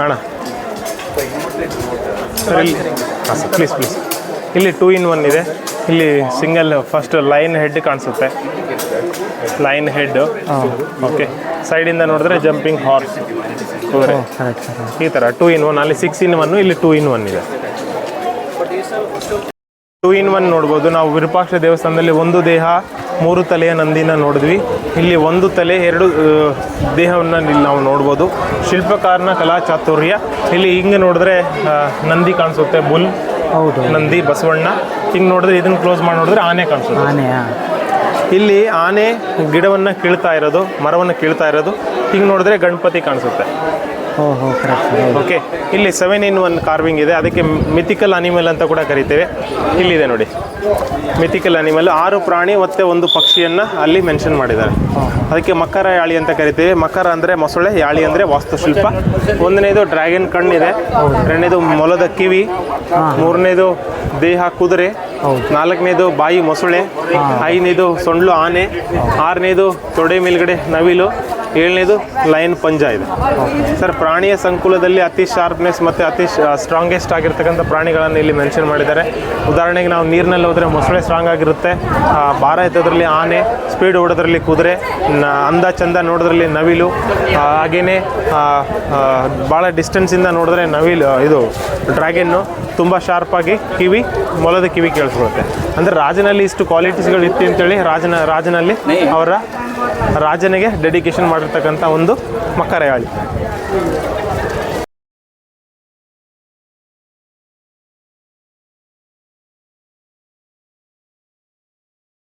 ಅಣ್ಣ ಪ್ಲೀಸ್ ಇಲ್ಲಿ 2 in 1 ಇದೆ. ಇಲ್ಲಿ ಸಿಂಗಲ್ ಫಸ್ಟ್ ಲೈನ್ ಹೆಡ್ ಕಾಣಿಸುತ್ತೆ, ಲೈನ್ ಹೆಡ್. ಓಕೆ, ಸೈಡಿಂದ ನೋಡಿದ್ರೆ ಜಂಪಿಂಗ್ ಹಾರ್ಸ್, ಈ ಥರ 2 in 1. ಅಲ್ಲಿ 6 in 1, ಇಲ್ಲಿ 2 in 1 ಇದೆ. 2 in 1 ನೋಡ್ಬೋದು. ನಾವು ವಿರೂಪಾಕ್ಷ ದೇವಸ್ಥಾನದಲ್ಲಿ 1 ದೇಹ 3 ತಲೆಯ ನಂದಿನ ನೋಡಿದ್ವಿ. ಇಲ್ಲಿ 1 ತಲೆ 2 ದೇಹವನ್ನು ಇಲ್ಲಿ ನಾವು ನೋಡ್ಬೋದು. ಶಿಲ್ಪಕಾರನ ಕಲಾ ಚಾತುರ್ಯ. ಇಲ್ಲಿ ಹಿಂಗೆ ನೋಡಿದ್ರೆ ನಂದಿ ಕಾಣಿಸುತ್ತೆ, ಬುಲ್, ನಂದಿ, ಬಸವಣ್ಣ. ಹಿಂಗೆ ನೋಡಿದ್ರೆ ಇದನ್ನು ಕ್ಲೋಸ್ ಮಾಡಿ ನೋಡಿದ್ರೆ ಆನೆ ಕಾಣಿಸುತ್ತೆ. ಇಲ್ಲಿ ಆನೆ ಗಿಡವನ್ನು ಕೀಳ್ತಾ ಇರೋದು, ಮರವನ್ನು ಕೀಳ್ತಾ ಇರೋದು. ಹಿಂಗೆ ನೋಡಿದ್ರೆ ಗಣಪತಿ ಕಾಣಿಸುತ್ತೆ. ಓಕೆ, ಇಲ್ಲಿ 7 in 1 ಕಾರ್ವಿಂಗ್ ಇದೆ. ಅದಕ್ಕೆ ಮಿಥಿಕಲ್ ಅನಿಮಲ್ ಅಂತ ಕೂಡ ಕರಿತೇವೆ. ಇಲ್ಲಿದೆ ನೋಡಿ, ಮಿಥಿಕಲ್ ಅನಿಮಲ್. 6 ಪ್ರಾಣಿ ಮತ್ತು 1 ಪಕ್ಷಿಯನ್ನು ಅಲ್ಲಿ ಮೆನ್ಷನ್ ಮಾಡಿದ್ದಾರೆ. ಅದಕ್ಕೆ ಮಕರ ಯಾಳಿ ಅಂತ ಕರಿತೇವೆ. ಮಕರ ಅಂದರೆ ಮೊಸಳೆ, ಯಾಳಿ ಅಂದರೆ ವಾಸ್ತುಶಿಲ್ಪ. 1ನೇದು ಡ್ರ್ಯಾಗನ್ ಕಣ್ಣಿದೆ, 2ನೇದು ಮೊಲದ ಕಿವಿ, 3ನೇದು ದೇಹ ಕುದುರೆ, 4ನೇದು ಬಾಯಿ ಮೊಸಳೆ, 5ನೇದು ಸೊಂಡ್ಲು ಆನೆ, 6ನೇದು ತೊಡೆ ಮೇಲ್ಗಡೆ ನವಿಲು, 7ನೇದು ಲಯನ್ ಪಂಜ ಇದೆ. ಸರ್, ಪ್ರಾಣಿಯ ಸಂಕುಲದಲ್ಲಿ ಅತಿ ಶಾರ್ಪ್ನೆಸ್ ಮತ್ತು ಅತಿ ಸ್ಟ್ರಾಂಗೆಸ್ಟ್ ಆಗಿರ್ತಕ್ಕಂಥ ಪ್ರಾಣಿಗಳನ್ನು ಇಲ್ಲಿ ಮೆನ್ಷನ್ ಮಾಡಿದ್ದಾರೆ. ಉದಾಹರಣೆಗೆ ನಾವು ನೀರಿನಲ್ಲಿ ಹೋದರೆ ಮೊಸಳೆ ಸ್ಟ್ರಾಂಗ್ ಆಗಿರುತ್ತೆ, ಭಾರ ಎತ್ತೋದ್ರಲ್ಲಿ ಆನೆ, ಸ್ಪೀಡ್ ಓಡೋದ್ರಲ್ಲಿ ಕುದುರೆ, ಅಂದ ಚಂದ ನೋಡೋದ್ರಲ್ಲಿ ನವಿಲು, ಹಾಗೆಯೇ ಭಾಳ ಡಿಸ್ಟೆನ್ಸಿಂದ ನೋಡಿದ್ರೆ ಇದು ಡ್ರ್ಯಾಗನ್ನು ತುಂಬ ಶಾರ್ಪಾಗಿ ಕಿವಿ, ಮೊಲದ ಕಿವಿ ಕೇಳಿಸ್ಕೊಳುತ್ತೆ. ಅಂದರೆ ರಾಜನಲ್ಲಿ ಇಷ್ಟು ಕ್ವಾಲಿಟೀಸ್ಗಳು ಇತ್ತು ಅಂತೇಳಿ ರಾಜನಲ್ಲಿ ಅವರ ರಾಜನಿಗೆ ಡೆಡಿಕೇಶನ್ ಮಾಡಿರ್ತಕ್ಕಂಥ ಒಂದು ಮಕರ ಯಾಳಿ.